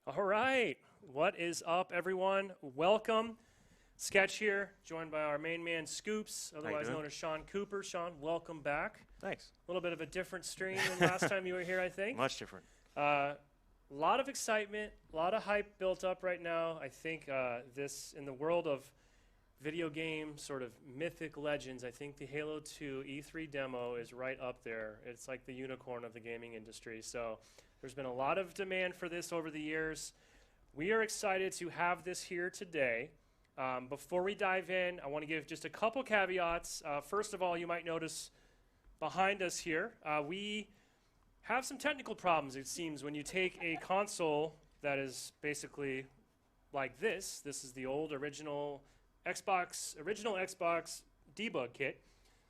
All right, what is up, everyone? Welcome. Sketch here, joined by our main man, Scoops, otherwise known as Sean Cooper. Sean, welcome back. Thanks. A little bit of a different stream than last time you were here, I think. Much different. A lot of excitement, a lot of hype built up right now. I think this, in the world of video game sort of mythic legends, I think the Halo 2 E3 demo is right up there. It's like the unicorn of the gaming industry. So there's been a lot of demand for this over the years. We are excited to have this here today. Before we dive in, I want to give just a couple caveats. First of all, you might notice behind us here, we have some technical problems, it seems, when you take a console that is basically like this. This is the old original Xbox debug kit,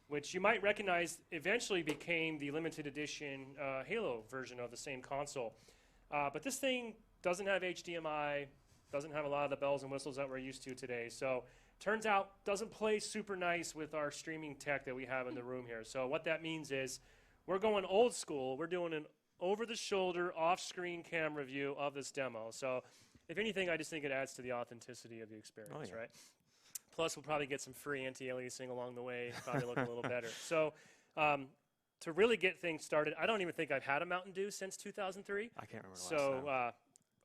which you might recognize eventually became the limited edition Halo version of the same console. But this thing doesn't have HDMI, doesn't have a lot of the bells and whistles that we're used to today. So turns out doesn't play super nice with our streaming tech that we have in the room here. So what that means is we're going old school. We're doing an over-the-shoulder, off-screen camera view of this demo. So if anything, I just think it adds to the authenticity of the experience, right? Plus, we'll probably get some free anti-aliasing along the way, probably look a little better. So to really get things started, I don't even think I've had a Mountain Dew since 2003. I can't remember the last time.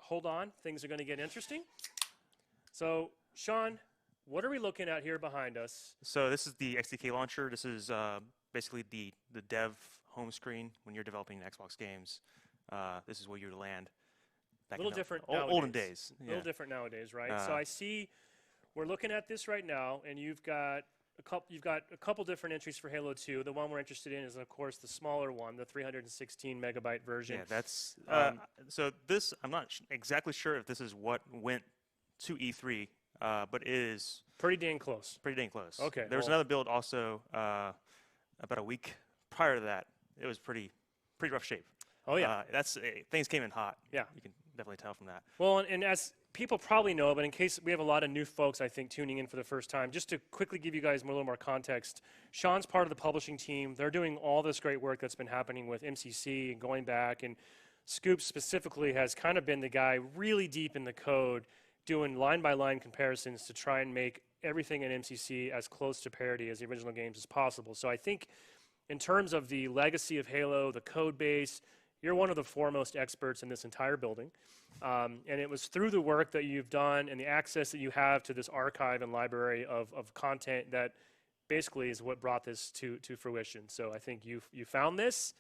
Hold on. Things are going to get interesting. So, Sean, what are we looking at here behind us? So this is the XDK launcher. This is basically the dev home screen when you're developing Xbox games. This is where you land. A little different nowadays. Olden days. A little different nowadays, right? So I see we're looking at this right now, and you've got a couple different entries for Halo 2. The one we're interested in is, of course, the smaller one, the 316 megabyte version. Yeah, that's so this. I'm not exactly sure if this is what went to E3, but it is pretty dang close. Pretty dang close. Okay. There was another build also about a week prior to that. It was pretty rough shape. Oh yeah. Things came in hot. Yeah. You can definitely tell from that. Well, and as people probably know, but in case we have a lot of new folks, I think, tuning in for the first time, just to quickly give you guys a little more context, Sean's part of the publishing team. They're doing all this great work that's been happening with MCC and going back, and Scoop specifically has kind of been the guy really deep in the code, doing line-by-line comparisons to try and make everything in MCC as close to parity as the original games as possible. So I think in terms of the legacy of Halo, the code base, you're one of the foremost experts in this entire building. And it was through the work that you've done and the access that you have to this archive and library of content that basically is what brought this to fruition. So I think you found this,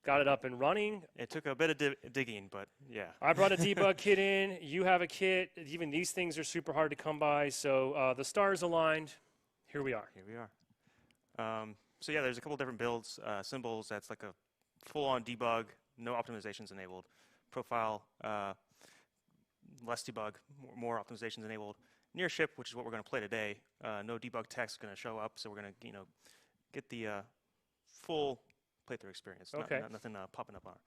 got it up and running. It took a bit of digging, but yeah. I brought a debug kit in. You have a kit. Even these things are super hard to come by. So the stars aligned. Here we are. Here we are. So yeah, there's a couple different builds. Symbols, that's like a full-on debug, no optimizations enabled. Profile, less debug, more optimizations enabled. Near ship, which is what we're going to play today, no debug text is going to show up, so we're going to get the full playthrough experience. Okay. Nothing popping up on it.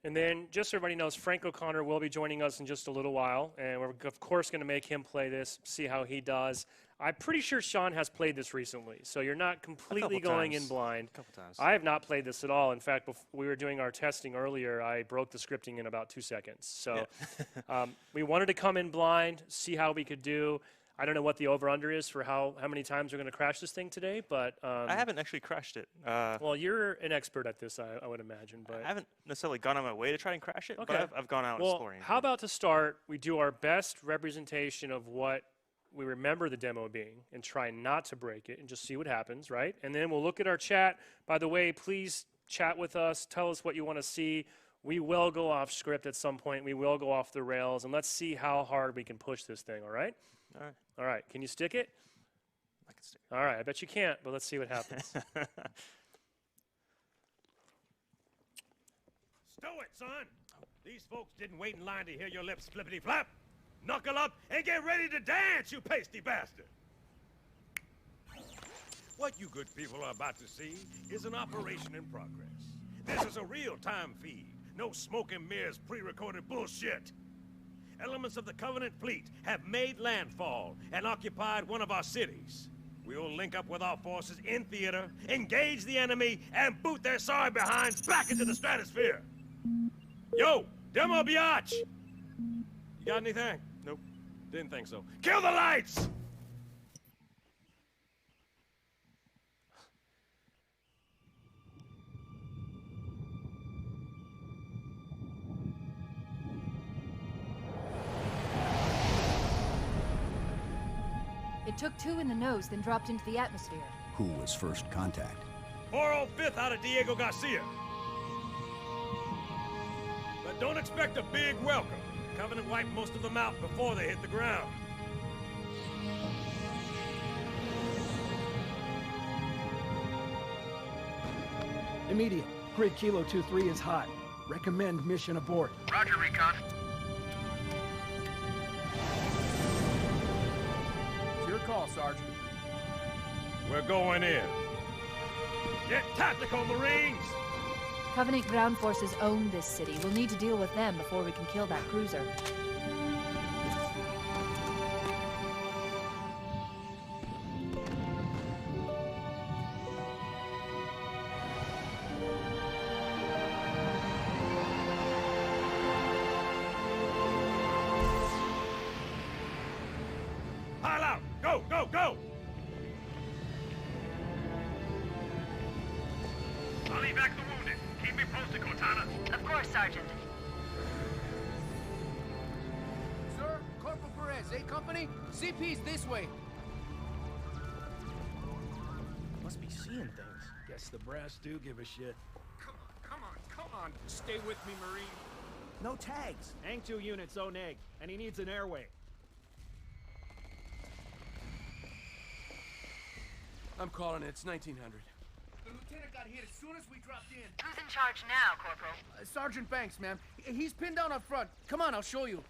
And then, just so everybody knows, Frank O'Connor will be joining us in just a little while, and we're, of course, going to make him play this, see how he does. I'm pretty sure Sean has played this recently, so you're not completely going in blind. A couple times. I have not played this at all. In fact, before we were doing our testing earlier, I broke the scripting in about 2 seconds. So we wanted to come in blind, see how we could do. I don't know what the over-under is for how many times we're going to crash this thing today, but I haven't actually crashed it. well, you're an expert at this, I would imagine. But I haven't necessarily gone on my way to try and crash it, okay. but I've gone out exploring. How about to start, we do our best representation of what we remember the demo being and try not to break it and just see what happens, right? And then we'll look at our chat. By the way, please chat with us. Tell us what you want to see. We will go off script at some point. We will go off the rails, and let's see how hard we can push this thing, all right? All right. All right. Can you stick it? I can stick it. All right. I bet you can't, but let's see what happens. Stow it, son! These folks didn't wait in line to hear your lips flippity-flap. Knuckle up and get ready to dance, you pasty bastard! What you good people are about to see is an operation in progress. This is a real-time feed. No smoke and mirrors pre-recorded bullshit. Elements of the Covenant fleet have made landfall and occupied one of our cities. We'll link up with our forces in theater, engage the enemy, and boot their sorry behinds back into the stratosphere. Yo, demo biatch! You got anything? Nope. Didn't think so. Kill the lights! It took 2 in the nose, then dropped into the atmosphere. Who was first contact? 405th out of Diego Garcia. But don't expect a big welcome. Covenant wiped most of them out before they hit the ground. Immediate. Grid Kilo 2-3 is hot. Recommend mission abort. Roger, Recon. It's your call, Sergeant. We're going in. Get tactical, Marines! Covenant ground forces own this city. We'll need to deal with them before we can kill that cruiser. Pile out! Go, go, go! I'll evac the wounded. Keep me posted, Cortana. Of course, Sergeant. Sir, Corporal Perez, A Company? CP's this way. Must be seeing things. Guess the brass do give a shit. Come on. Stay with me, Marine. No tags. Hang 2 units, own egg, and he needs an airway. I'm calling it. It's 1900. The lieutenant got hit as soon as we dropped in. Who's in charge now, Corporal? Sergeant Banks, ma'am. He's pinned down up front. Come on, I'll show you.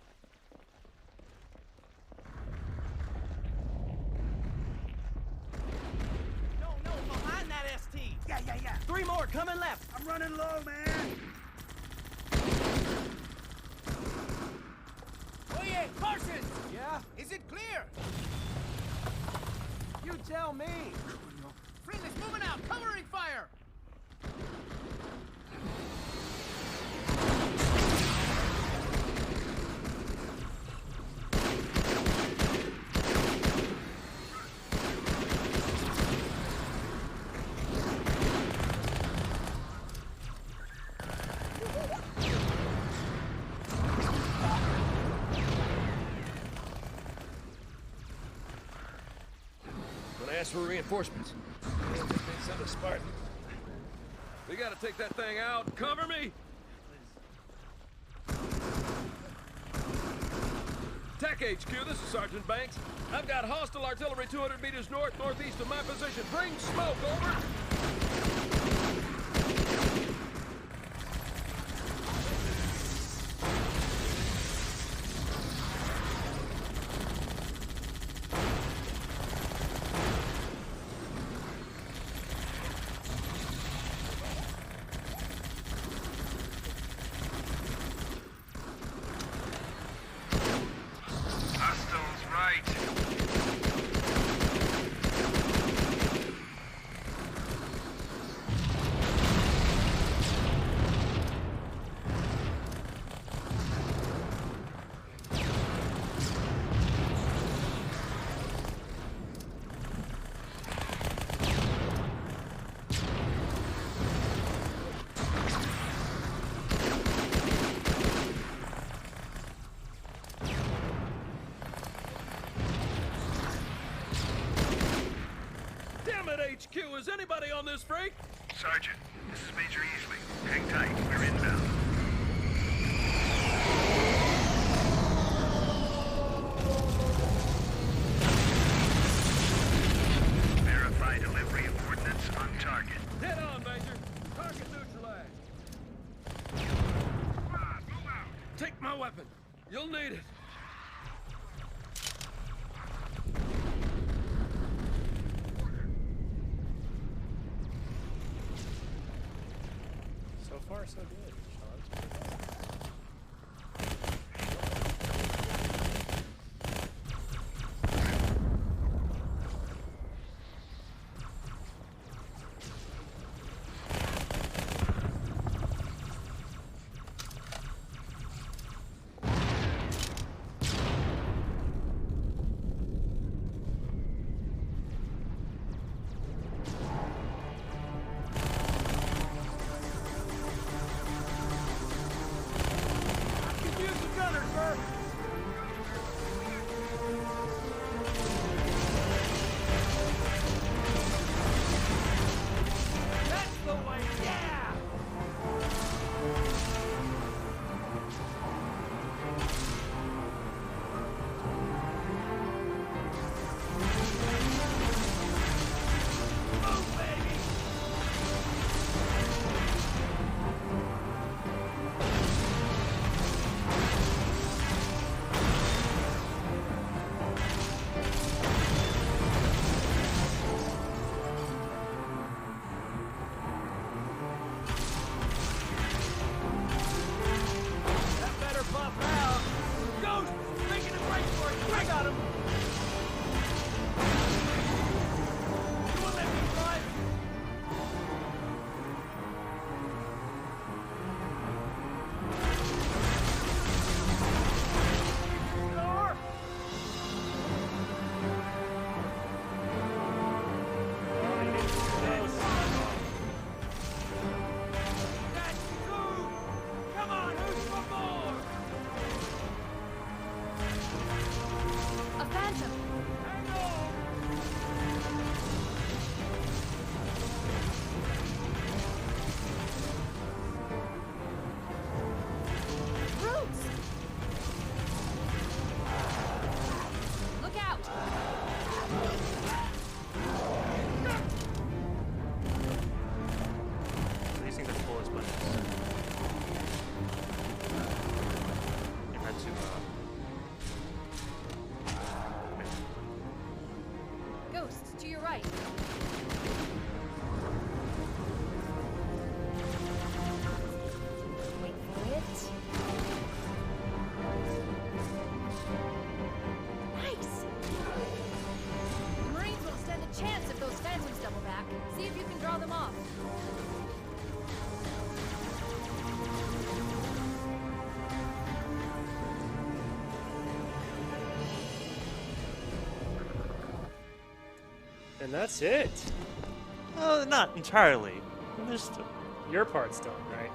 No, behind that ST. Yeah. 3 more, coming left. I'm running low, man. Oye, Parsons! Yeah? Is it clear? You tell me. Friendly's moving out, covering fire! Gonna ask for reinforcements. Send a Spartan. We gotta take that thing out. Cover me! TAC HQ, this is Sergeant Banks. I've got hostile artillery 200 meters northeast of my position. Bring smoke, over! Hostiles right. Damn it, HQ! Is anybody on this freak? Sergeant, this is Major Easley. Hang tight. We're inbound. Verify delivery of ordnance on target. Head on, Major. Target neutralized. Move out. Take my weapon. You'll need it. So far, so good, Sean. And that's it. Not entirely. There's Your part's done, right?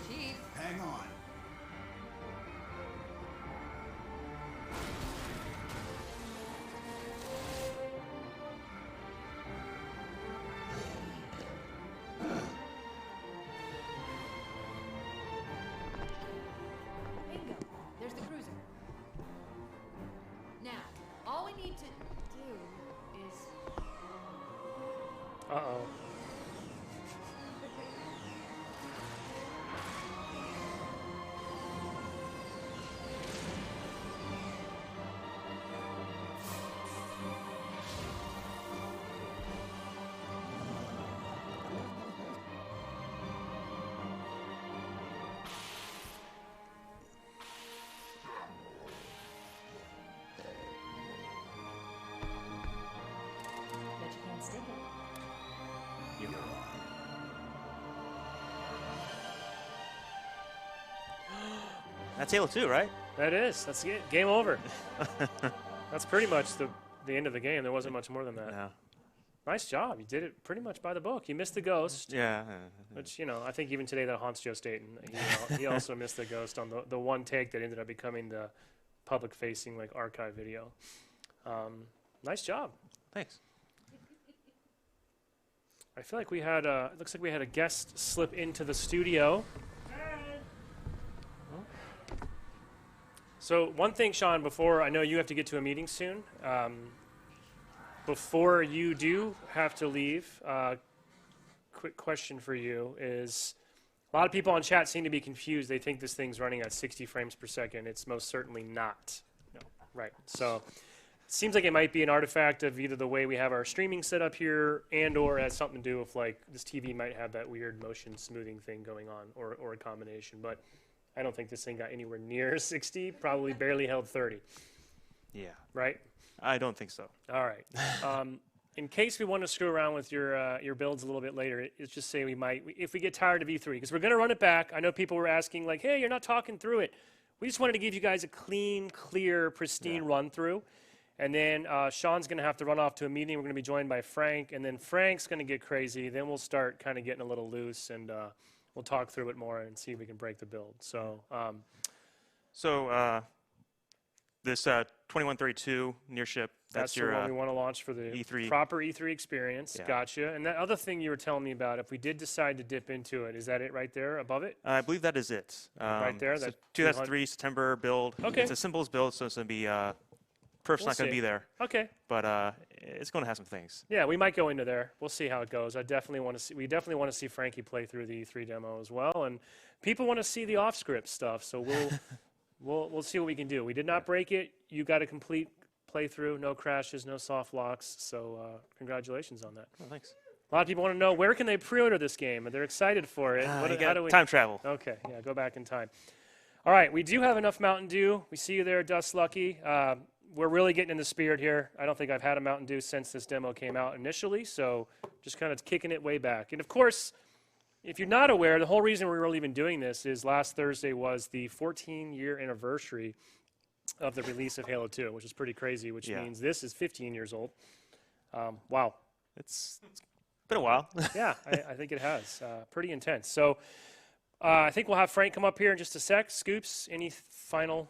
Chief. Hang on. Bingo. There's the cruiser. Now, all we need to do is... Uh-oh. Bet you can't stick it. you. That's Halo 2, right? That is. That's it. Game over. That's pretty much the end of the game. There wasn't much more than that. Yeah. Nice job. You did it pretty much by the book. You missed the ghost, Yeah. which, you know, I think even today that haunts Joe Staten. He also missed the ghost on the one take that ended up becoming the public-facing, like, archive video. Nice job. Thanks. I feel like we had it looks like we had a guest slip into the studio. So one thing, Sean, before I know you have to get to a meeting soon. Before you do have to leave, quick question for you is: a lot of people on chat seem to be confused. They think this thing's running at 60 frames per second. It's most certainly not. No. Right. So it seems like it might be an artifact of either the way we have our streaming set up here, and/or has something to do with like this TV might have that weird motion smoothing thing going on, or a combination. But I don't think this thing got anywhere near 60. Probably barely held 30. Yeah. Right. I don't think so. All right. In case we want to screw around with your builds a little bit later, let's just say we might, if we get tired of E3, because we're going to run it back. I know people were asking, like, hey, you're not talking through it. We just wanted to give you guys a clean, clear, pristine run through. And then Sean's going to have to run off to a meeting. We're going to be joined by Frank. And then Frank's going to get crazy. Then we'll start kind of getting a little loose, and we'll talk through it more and see if we can break the build. So, This 2132 near ship, that's your the one we want to launch for the E3. proper E3 experience. Yeah. Gotcha. And that other thing you were telling me about, if we did decide to dip into it, is that it right there above it? I believe that is it. Right there, So that 2003 September build. Okay. It's a symbols build, so it's going to be perf's We'll not going to see. be there, Okay. but it's going to have some things. Yeah, we might go into there. We'll see how it goes. I definitely want to see. We definitely want to see Frankie play through the E3 demo as well, and people want to see the off-script stuff. So we'll see what we can do. We did not break it. You got a complete playthrough, no crashes, no soft locks. So congratulations on that. Oh, thanks. A lot of people want to know, where can they pre-order this game? They're excited for it. You How got do we? time travel. Okay, yeah, go back in time. All right, we do have enough Mountain Dew. We see you there, Dust Lucky. We're really getting in the spirit here. I don't think I've had a Mountain Dew since this demo came out initially, so just kind of kicking it way back. And of course, if you're not aware, the whole reason we're really even doing this is last Thursday was the 14-year anniversary of the release of Halo 2, which is pretty crazy, which means this is 15 years old. Wow. It's been a while. Yeah, I think it has. Pretty intense. So I think we'll have Frank come up here in just a sec. Scoops, any final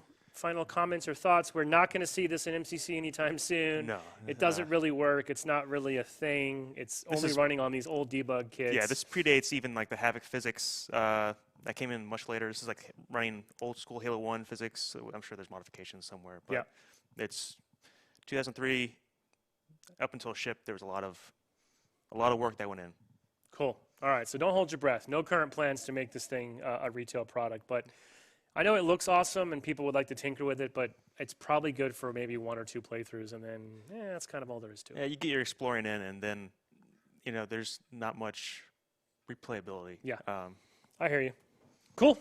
comments or thoughts? We're not going to see this in MCC anytime soon. No. It doesn't really work. It's not really a thing. It's only running on these old debug kits. Yeah, this predates even like the Havoc physics that came in much later. This is like running old school Halo 1 physics. So I'm sure there's modifications somewhere. But Yeah. It's 2003 up until ship. There was a lot of work that went in. Cool. All right, so don't hold your breath. No current plans to make this thing a retail product, but I know it looks awesome and people would like to tinker with it, but it's probably good for maybe 1 or 2 playthroughs, and then that's kind of all there is to it. Yeah, you get your exploring in, and then there's not much replayability. Yeah. I hear you. Cool.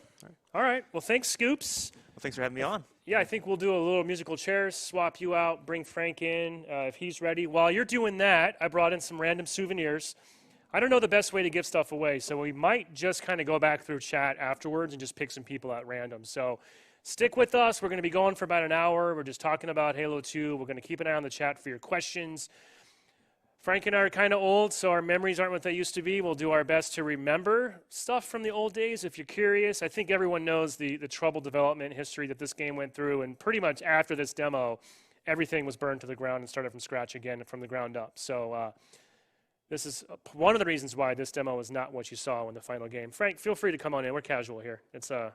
All right. Well, thanks, Scoops. Well, thanks for having me on. Yeah, I think we'll do a little musical chairs, swap you out, bring Frank in if he's ready. While you're doing that, I brought in some random souvenirs. I don't know the best way to give stuff away, so we might just kind of go back through chat afterwards and just pick some people at random. So stick with us. We're going to be going for about an hour. We're just talking about Halo 2. We're going to keep an eye on the chat for your questions. Frank and I are kind of old, so our memories aren't what they used to be. We'll do our best to remember stuff from the old days if you're curious. I think everyone knows the troubled development history that this game went through, and pretty much after this demo, everything was burned to the ground and started from scratch again from the ground up. So this is one of the reasons why this demo is not what you saw in the final game. Frank, feel free to come on in. We're casual here. It's So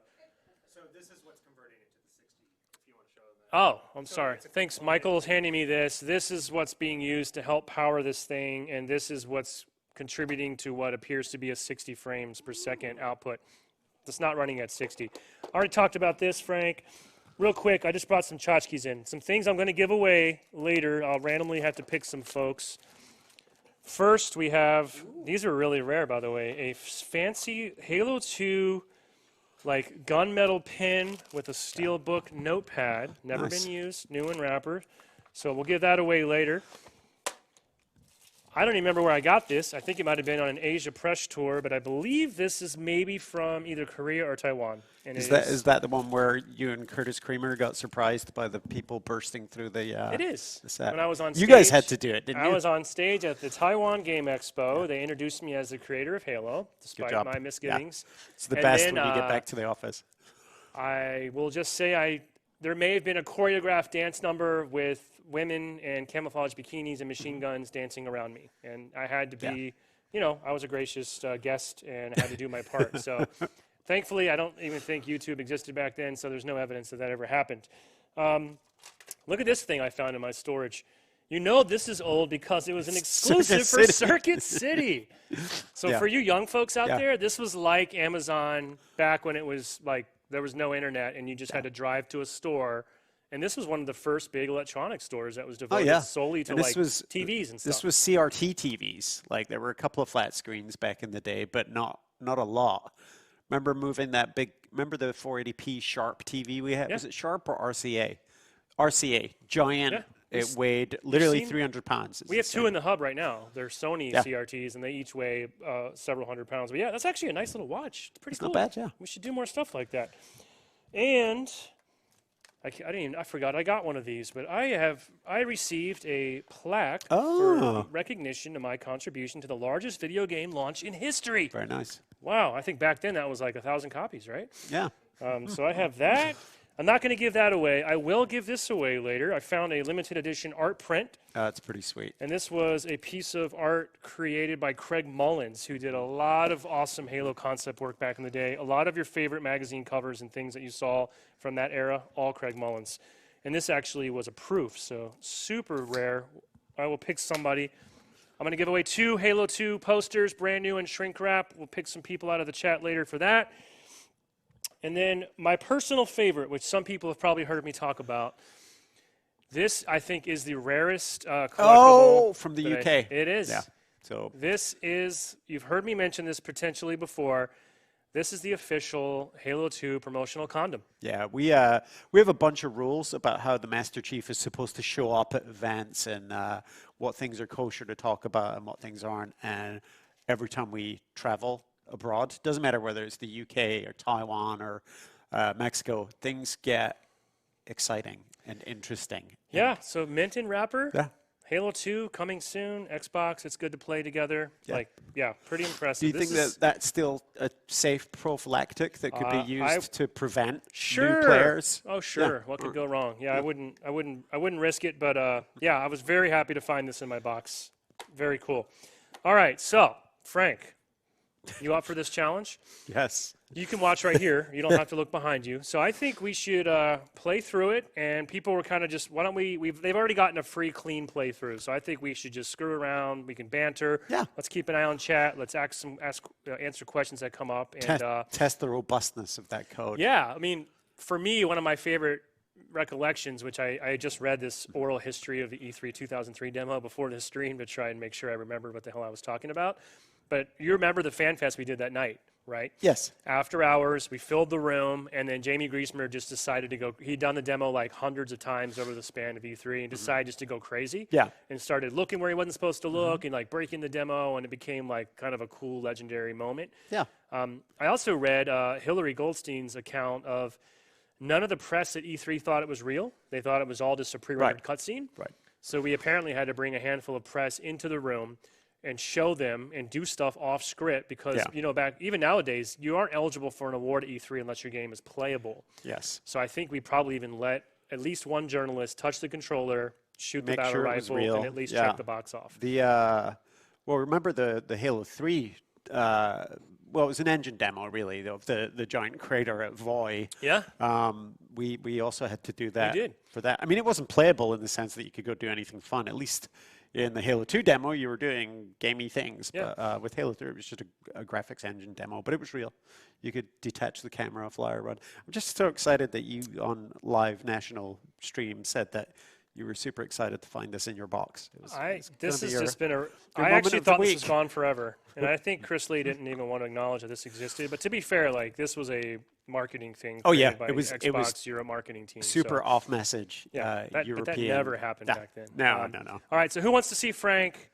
this is what's converting it to the 60, if you want to show them that. Oh, I'm sorry. Thanks. Michael's handing me this. This is what's being used to help power this thing, and this is what's contributing to what appears to be a 60 frames per second output. It's not running at 60. I already talked about this, Frank. Real quick, I just brought some tchotchkes in. Some things I'm going to give away later. I'll randomly have to pick some folks. First, we have, these are really rare, by the way, a fancy Halo 2 like gunmetal pin with a steelbook notepad. Never been used, new in wrapper. So we'll give that away later. I don't even remember where I got this. I think it might have been on an Asia press tour, but I believe this is maybe from either Korea or Taiwan. And is that the one where you and Curtis Creamer got surprised by the people bursting through the It is. the set? When I was on stage, you guys had to do it, didn't you? I was on stage at the Taiwan Game Expo. They introduced me as the creator of Halo, despite my misgivings. Yeah. It's the best when you get back to the office. I will just say there may have been a choreographed dance number with women in camouflage bikinis and machine guns dancing around me. And I had to be, I was a gracious guest and I had to do my part. So thankfully, I don't even think YouTube existed back then, so there's no evidence that ever happened. Look at this thing I found in my storage. You know this is old because it was an exclusive for Circuit City. So for you young folks out there, this was like Amazon back when it was like there was no internet and you just had to drive to a store. And this was one of the first big electronics stores that was devoted solely to TVs and stuff. This was CRT TVs. Like there were a couple of flat screens back in the day, but not a lot. Remember moving that big? Remember the 480p Sharp TV we had? Was it Sharp or RCA? RCA, giant. Yeah. It weighed literally 300 pounds. We have two in the hub right now. They're Sony CRTs, and they each weigh several hundred pounds. But yeah, that's actually a nice little watch. It's pretty cool. Not bad, yeah. We should do more stuff like that. And I forgot I got one of these, but I received a plaque for recognition of my contribution to the largest video game launch in history. Very nice. Wow, I think back then that was like 1,000 copies, right? Yeah. So I have that. I'm not going to give that away. I will give this away later. I found a limited edition art print. That's pretty sweet. And this was a piece of art created by Craig Mullins, who did a lot of awesome Halo concept work back in the day. A lot of your favorite magazine covers and things that you saw from that era, all Craig Mullins. And this actually was a proof, so super rare. I will pick somebody. I'm going to give away 2 Halo 2 posters, brand new and shrink wrap. We'll pick some people out of the chat later for that. And then my personal favorite, which some people have probably heard me talk about, this I think is the rarest collectible. Oh, from the UK. It is. Yeah. So this is, you've heard me mention this potentially before. This is the official Halo 2 promotional condom. Yeah, we have a bunch of rules about how the Master Chief is supposed to show up at events and what things are kosher to talk about and what things aren't. And every time we travel abroad, doesn't matter whether it's the UK or Taiwan or Mexico, things get exciting and interesting. Yeah, so mint in wrapper. Yeah. Halo 2 coming soon. Xbox, it's good to play together. Yeah. Pretty impressive. Do you think that that's still a safe prophylactic that could be used to prevent new players? Oh, sure. Yeah. What could go wrong? Yeah, I wouldn't risk it, but I was very happy to find this in my box. Very cool. All right, so Frank, you up for this challenge? Yes. You can watch right here. You don't have to look behind you. So I think we should play through it, and people were kind of just, why don't they've already gotten a free, clean playthrough, so I think we should just screw around. We can banter. Yeah. Let's keep an eye on chat. Let's answer questions that come up. And test the robustness of that code. Yeah. I mean, for me, one of my favorite recollections, which I just read this oral history of the E3 2003 demo before this stream to try and make sure I remembered what the hell I was talking about. But you remember the fan fest we did that night, right? Yes. After hours, we filled the room, and then Jamie Griesmer just decided to go. He'd done the demo like hundreds of times over the span of E3 and decided just to go crazy. Yeah. And started looking where he wasn't supposed to look and like breaking the demo, and it became like kind of a cool, legendary moment. Yeah. I also read Hillary Goldstein's account of none of the press at E3 thought it was real. They thought it was all just a pre-rendered cutscene. Right. So we apparently had to bring a handful of press into the room and show them and do stuff off script because, you know, even nowadays, you aren't eligible for an award at E3 unless your game is playable. Yes. So I think we probably even let at least one journalist touch the controller, shoot the battle rifle, and at least check the box off. Well, remember the Halo 3, well, it was an engine demo, really, of the giant crater at Voy. Yeah. We also had to do that We did. for that. I mean, it wasn't playable in the sense that you could go do anything fun. At least in the Halo 2 demo, you were doing gamey things. Yeah. But with Halo 3, it was just a graphics engine demo, but it was real. You could detach the camera, fly around. I'm just so excited that you, on live national stream, said that you were super excited to find this in your box. This has just been I moment actually of the thought this was week. gone forever. And I think Chris Lee didn't even want to acknowledge that this existed. But to be fair, like, this was a marketing thing yeah, by it was Xbox Europe marketing team. super so. off message. Yeah, European. but that never happened back then. No. All right, so who wants to see Frank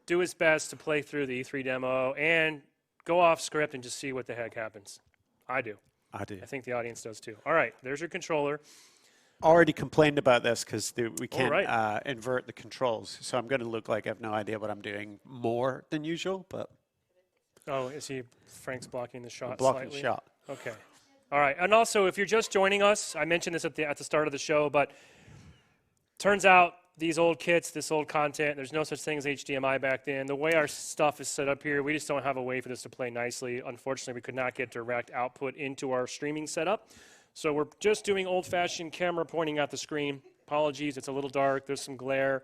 do his best to play through the E3 demo and go off script and just see what the heck happens? I do. I do. I think the audience does too. All right, there's your controller. Already complained about this because we can't right. invert the controls. So I'm going to look like I have no idea what I'm doing more than usual, but Oh, is Frank's blocking the shot I'm blocking slightly? the shot. Okay. All right. And also, if you're just joining us, I mentioned this at the start of the show, but turns out these old kits, this old content, there's no such thing as HDMI back then. The way our stuff is set up here, we just don't have a way for this to play nicely. Unfortunately, we could not get direct output into our streaming setup. So we're just doing old-fashioned camera pointing at the screen. Apologies, it's a little dark. There's some glare.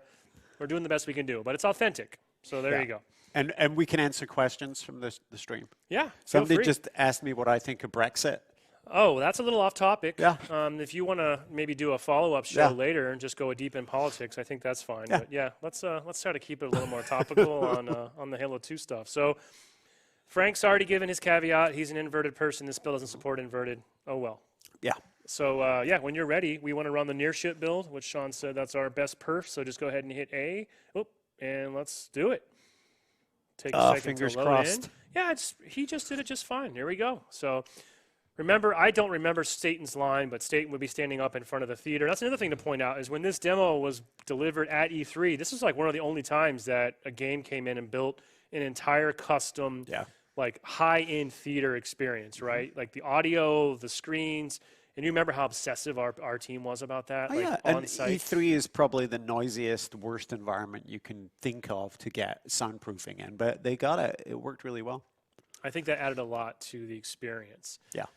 We're doing the best we can do, but it's authentic. So there you go. And we can answer questions from the stream. Yeah, feel Somebody free. just asked me what I think of Brexit. Oh, that's a little off topic. Yeah. If you want to maybe do a follow-up show later and just go deep in politics, I think that's fine. Yeah. But yeah, let's try to keep it a little more topical on the Halo 2 stuff. So Frank's already given his caveat. He's an inverted person. This build doesn't support inverted. Oh well. Yeah. So yeah, when you're ready, we want to run the near ship build, which Sean said that's our best perf. So just go ahead and hit A. And let's do it. Take a second fingers to load crossed. in. Yeah, he just did it just fine. Here we go. So remember, I don't remember Staten's line, but Staten would be standing up in front of the theater. That's another thing to point out is when this demo was delivered at E3, this was like one of the only times that a game came in and built an entire custom, like high-end theater experience, right? Like the audio, the screens. And you remember how obsessive our team was about that? Oh, like and on-site. E3 is probably the noisiest, worst environment you can think of to get soundproofing in, but they got it. It worked really well. I think that added a lot to the experience. Yeah.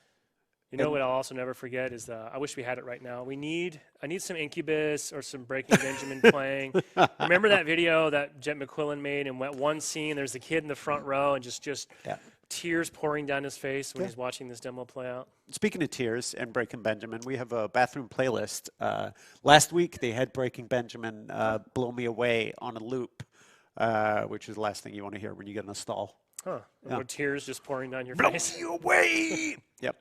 You know what I'll also never forget is I wish we had it right now. I need some Incubus or some Breaking Benjamin playing. Remember that video that Jet McQuillan made and went one scene, there's the kid in the front row and just tears pouring down his face when he's watching this demo play out. Speaking of tears and Breaking Benjamin, we have a bathroom playlist. Last week they had Breaking Benjamin Blow Me Away on a loop, which is the last thing you want to hear when you get in a stall. Huh. Yeah. With tears just pouring down your Blow face. you away! Yep.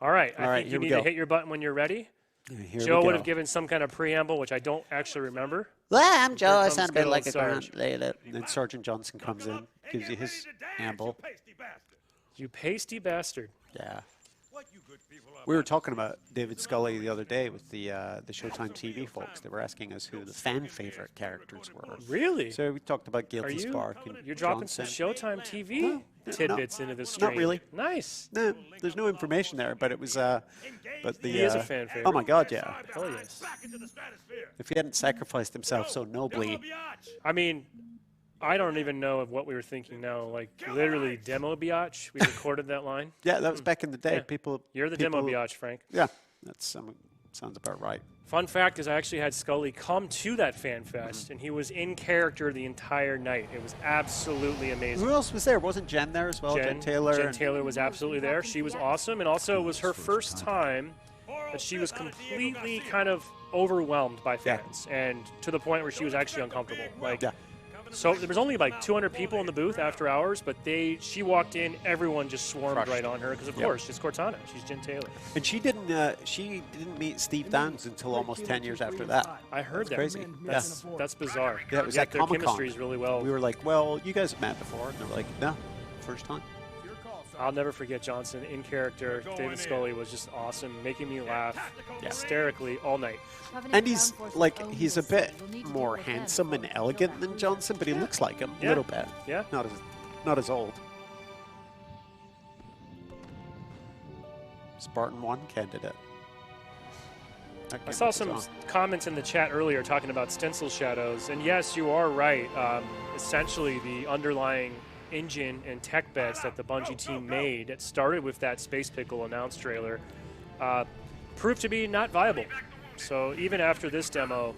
All right. I think here you we need go. to hit your button when you're ready. Here Joe we would go. have given some kind of preamble, which I don't actually remember. Well, I'm Joe. I comes sound a bit good like old a grunt. Sarge. And then Sergeant Johnson comes in, gives you his amble. You pasty bastard. Yeah. What you good people are We were talking about David Scully the other day with the Showtime TV folks. They were asking us who the fan favorite characters were. Really? So we talked about Are Guilty you? Spark and You're dropping Johnson. some Showtime TV tidbits into the stream. Not really. Nice. No, there's no information there, but it was. But the He is a fan favorite. Oh my God, yeah! Oh yes. If he hadn't sacrificed himself so nobly, I mean, I don't even know of what we were thinking now. Like literally, demo biatch. We recorded that line. yeah, that was back in the day. Yeah. People. You're the people, demo biatch, Frank. Yeah, that sounds about right. Fun fact is I actually had Scully come to that fan fest, and he was in character the entire night. It was absolutely amazing. Who else was there? Wasn't Jen there as well? Jen Taylor. Jen Taylor was absolutely there. She was awesome, and also it was her first time that she was completely kind of overwhelmed by fans, and to the point where she was actually uncomfortable. Like, so there was only like 200 people in the booth after hours, but she walked in, everyone just swarmed right on her because, of course, she's Cortana, she's Jen Taylor. And she didn't meet Steve Downes until almost 10 years after that. I heard that. Crazy. That's bizarre. Yeah, it was at their Comic-Con. chemistry is really well. We were like, well, you guys have met before. And they were like, no, first time. I'll never forget Johnson in character. David Scully was just awesome, making me laugh hysterically all night. And he's a bit more handsome and elegant than Johnson, but he looks like him a little bit. Yeah. Not as old. Spartan 1 candidate. I saw some comments in the chat earlier talking about stencil shadows, and yes, you are right. Essentially, the underlying engine and tech bets that the Bungie team made that started with that Space Pickle announced trailer proved to be not viable. So even after this demo,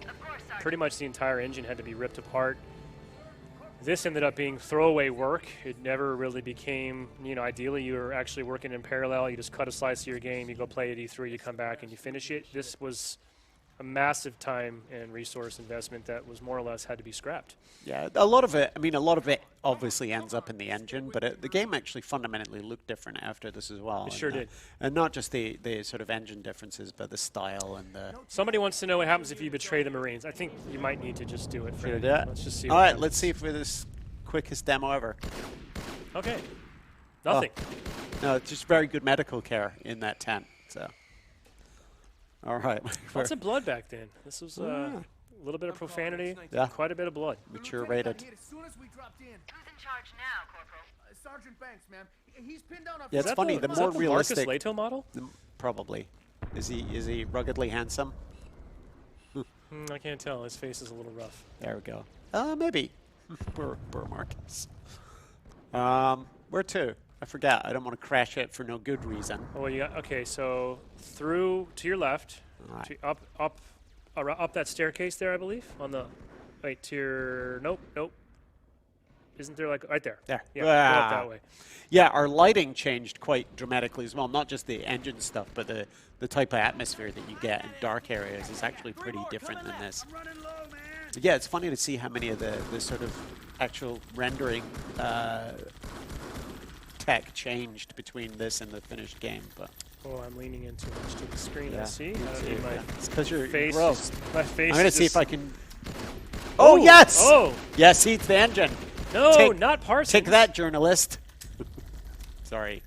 pretty much the entire engine had to be ripped apart. This ended up being throwaway work. It never really became, ideally you were actually working in parallel. You just cut a slice of your game, you go play at E3, you come back and you finish it. This was a massive time and resource investment that was more or less had to be scrapped. Yeah, a lot of it obviously ends up in the engine, but the game actually fundamentally looked different after this as well. It sure did. And not just the sort of engine differences, but the style and the... Somebody wants to know what happens if you betray the Marines. I think you might need to just do it. Should I do it? Let's just see. All right, let's see if we're this quickest demo ever. Okay. Nothing. Oh. No, it's just very good medical care in that tent, so... All right. Lots of blood back then. This was a little bit of profanity, quite a bit of blood. Mature rated. Who's in charge now, Corporal? Sergeant Banks, ma'am. He's pinned down a... Yeah, it's funny. The more realistic... Marcus Leto model? Probably. Is he ruggedly handsome? I can't tell. His face is a little rough. There we go. Maybe. Poor Marcus. Where to? I forgot. I don't want to crash it for no good reason. Oh, you got, okay, so through to your left, to up that staircase there, I believe. On the to your nope. Isn't there like right there? There. Yeah, go up that way. Yeah, our lighting changed quite dramatically as well. Not just the engine stuff, but the type of atmosphere that you get in dark areas is actually pretty different than this. Yeah, it's funny to see how many of the sort of actual rendering tech changed between this and the finished game, but I'm leaning in too much to the screen. Yeah, I see. It's because you're face. gross. My face. I'm gonna see if I can. Oh yes! Oh yes, he's the engine. No, not Parsons. Take that, journalist. Sorry.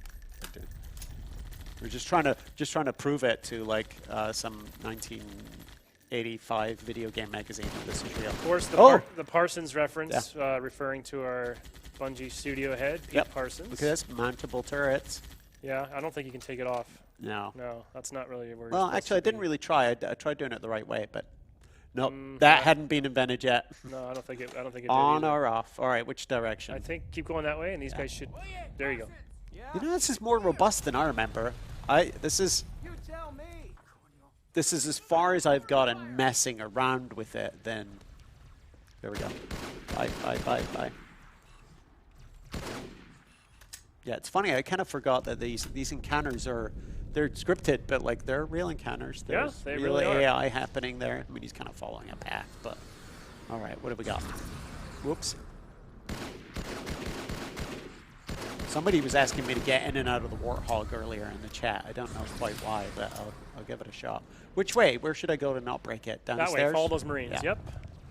We're just trying to prove it to like some 1985 video game magazine. This is real. Of course, the Parsons reference, referring to our Bungie studio head, Pete Parsons. Look at this, mountable turrets. Yeah, I don't think you can take it off. No. No, that's not really where. Well, actually, I didn't really try. I tried doing it the right way, but nope, that hadn't been invented yet. No, I don't think it. On or off? All right, which direction? I think keep going that way, and these guys should. There you go. This is more robust than I remember. This is as far as I've gotten messing around with it. Then there we go. Bye. Yeah, it's funny. I kind of forgot that these encounters they're scripted, but like they're real encounters. There's they real really AI happening there. I mean, he's kind of following a path, but all right. What have we got? Whoops. Somebody was asking me to get in and out of the Warthog earlier in the chat. I don't know quite why, but I'll give it a shot. Which way? Where should I go to not break it? Down the stairs? That way. Follow those Marines. Yeah. Yep.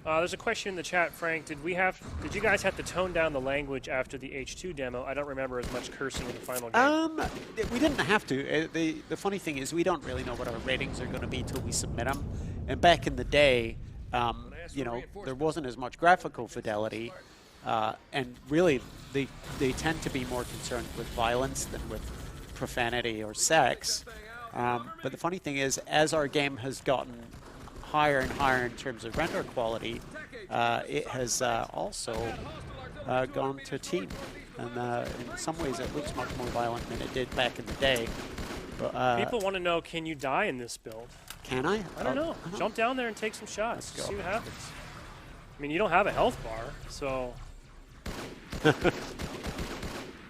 There's a question in the chat, Frank. Did you guys have to tone down the language after the H2 demo? I don't remember as much cursing in the final game. We didn't have to. The funny thing is we don't really know what our ratings are going to be till we submit them. And back in the day, there wasn't as much graphical fidelity, and really they tend to be more concerned with violence than with profanity or sex. But the funny thing is, as our game has gotten higher and higher in terms of render quality, it has also gone to teen. And in some ways it looks much more violent than it did back in the day. But people want to know, can you die in this build? Can I? I don't know. Jump down there and take some shots. See what happens. I mean, you don't have a health bar, so... I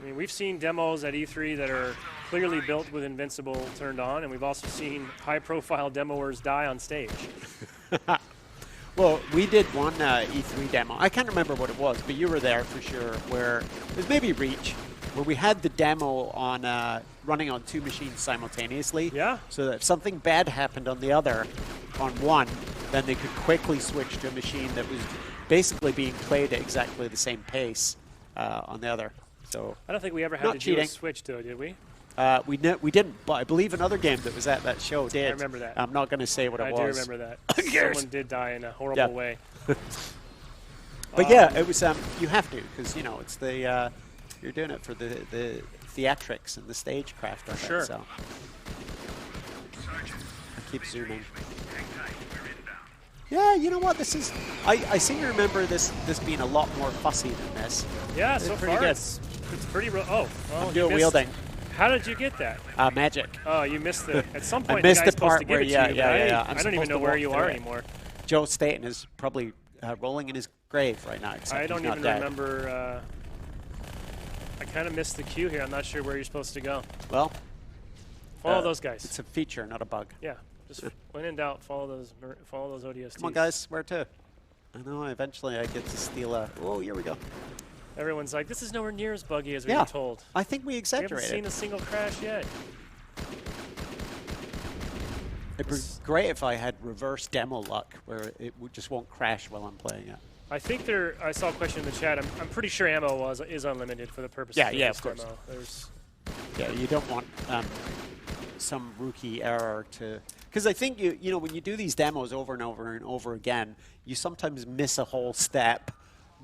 mean, we've seen demos at E3 that are clearly built with Invincible turned on, and we've also seen high-profile demoers die on stage. Well, we did one E3 demo. I can't remember what it was, but you were there for sure, where it was maybe Reach, where we had the demo on running on 2 machines simultaneously. Yeah. So that if something bad happened on the other, on one, then they could quickly switch to a machine that was basically being played at exactly the same pace on the other. So I don't think we ever had not to cheating. do a switch, though, did we? We didn't, but I believe another game that was at that show did. I remember that. I'm not going to say what it was. I do remember that. Someone did die in a horrible Yeah. way. But yeah, it was. You have to, because it's the you're doing it for the theatrics and the stagecraft of Sure. it. So I keep zooming. Yeah, you know what? This is. I seem to remember this being a lot more fussy than this. Yeah, It's so pretty far good. it's pretty. Oh, well, I'm you dual missed- wielding. How did you get that? Magic. Oh, you missed the. At some I point, missed the guy's the part supposed to give where it to you. yeah. I don't even know where you are anymore. Joe Staten is probably rolling in his grave right now. Except I don't he's not even dead. remember. I kind of missed the cue here. I'm not sure where you're supposed to go. Well, Follow those guys. It's a feature, not a bug. Yeah, just when in doubt, follow those ODSTs. Come on, guys. Where to? I know. Eventually, I get to steal a. Oh, here we go. Everyone's like, this is nowhere near as buggy as we Yeah. were told. I think we We exaggerated. haven't seen a single crash yet. It'd be great if I had reverse demo luck, where just won't crash while I'm playing it. I think I saw a question in the chat. I'm pretty sure ammo is unlimited for the purposes Yeah, of yeah, this of course. demo. There's Yeah, you don't want some rookie error to. Because I think you know when you do these demos over and over and over again, you sometimes miss a whole step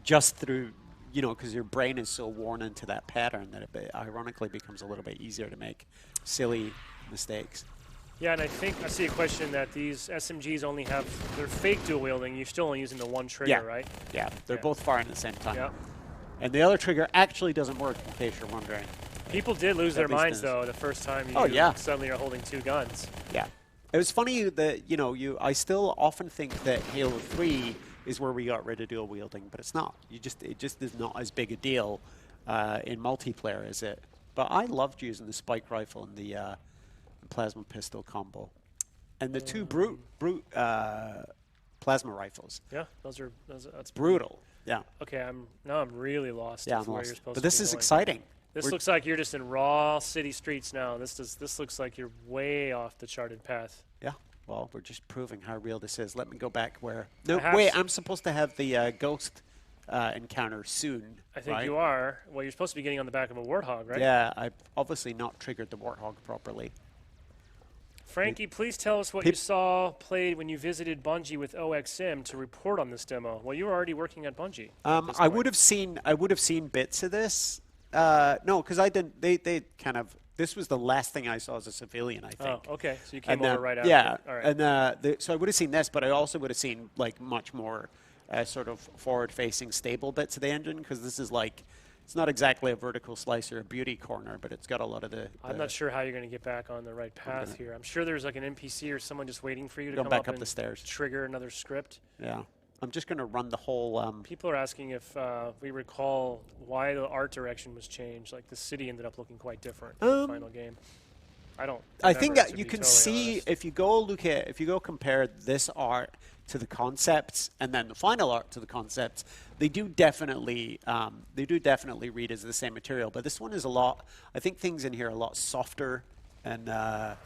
just through because your brain is so worn into that pattern that it ironically becomes a little bit easier to make silly mistakes. Yeah, and I think I see a question that these SMGs only have they're fake dual wielding. You're still only using the one trigger, Yeah. right? Yeah, they're Yeah. both firing at the same time. Yeah. And the other trigger actually doesn't work, in case you're wondering. People did lose their At least minds is. though the first time you Oh, yeah. suddenly are holding 2 guns. Yeah. It was funny that, I still often think that Halo 3 is where we got rid of dual wielding, but it's not. It just is not as big a deal in multiplayer as it. But I loved using the spike rifle and the plasma pistol combo. And the 2 brute plasma rifles. Yeah, that's Brutal. Yeah. Okay, I'm really lost. Yeah, as I'm where lost. you're supposed But to this be is going. exciting. This We're- looks like you're just in raw city streets now. This looks like you're way off the charted path. Yeah. Well, we're just proving how real this is. Let me go back where. No, I have wait. s- I'm supposed to have the ghost encounter soon. I think right? you are. Well, you're supposed to be getting on the back of a warthog, right? Yeah, I've obviously not triggered the warthog properly. Frankie, please tell us what you saw played when you visited Bungie with OXM to report on this demo. Well, you were already working at Bungie. at this I point. would have seen bits of this. No, because I didn't. They kind of. This was the last thing I saw as a civilian, I think. Oh, okay. So you came And, over right after. Yeah, All right. and so I would have seen this, but I also would have seen like much more sort of forward-facing, stable bits of the engine, because this is like it's not exactly a vertical slice or a beauty corner, but it's got a lot of the. I'm not sure how you're going to get back on the right path here. I'm sure there's like an NPC or someone just waiting for you to Go come back up up and the stairs. trigger another script. Yeah, I'm just going to run the whole. People are asking if we recall why the art direction was changed. Like the city ended up looking quite different in the final game. I don't. I think remember, that to you be can totally see honest. if you go compare this art to the concepts and then the final art to the concepts, they do definitely read as the same material. But this one is a lot. I think things in here are a lot softer and out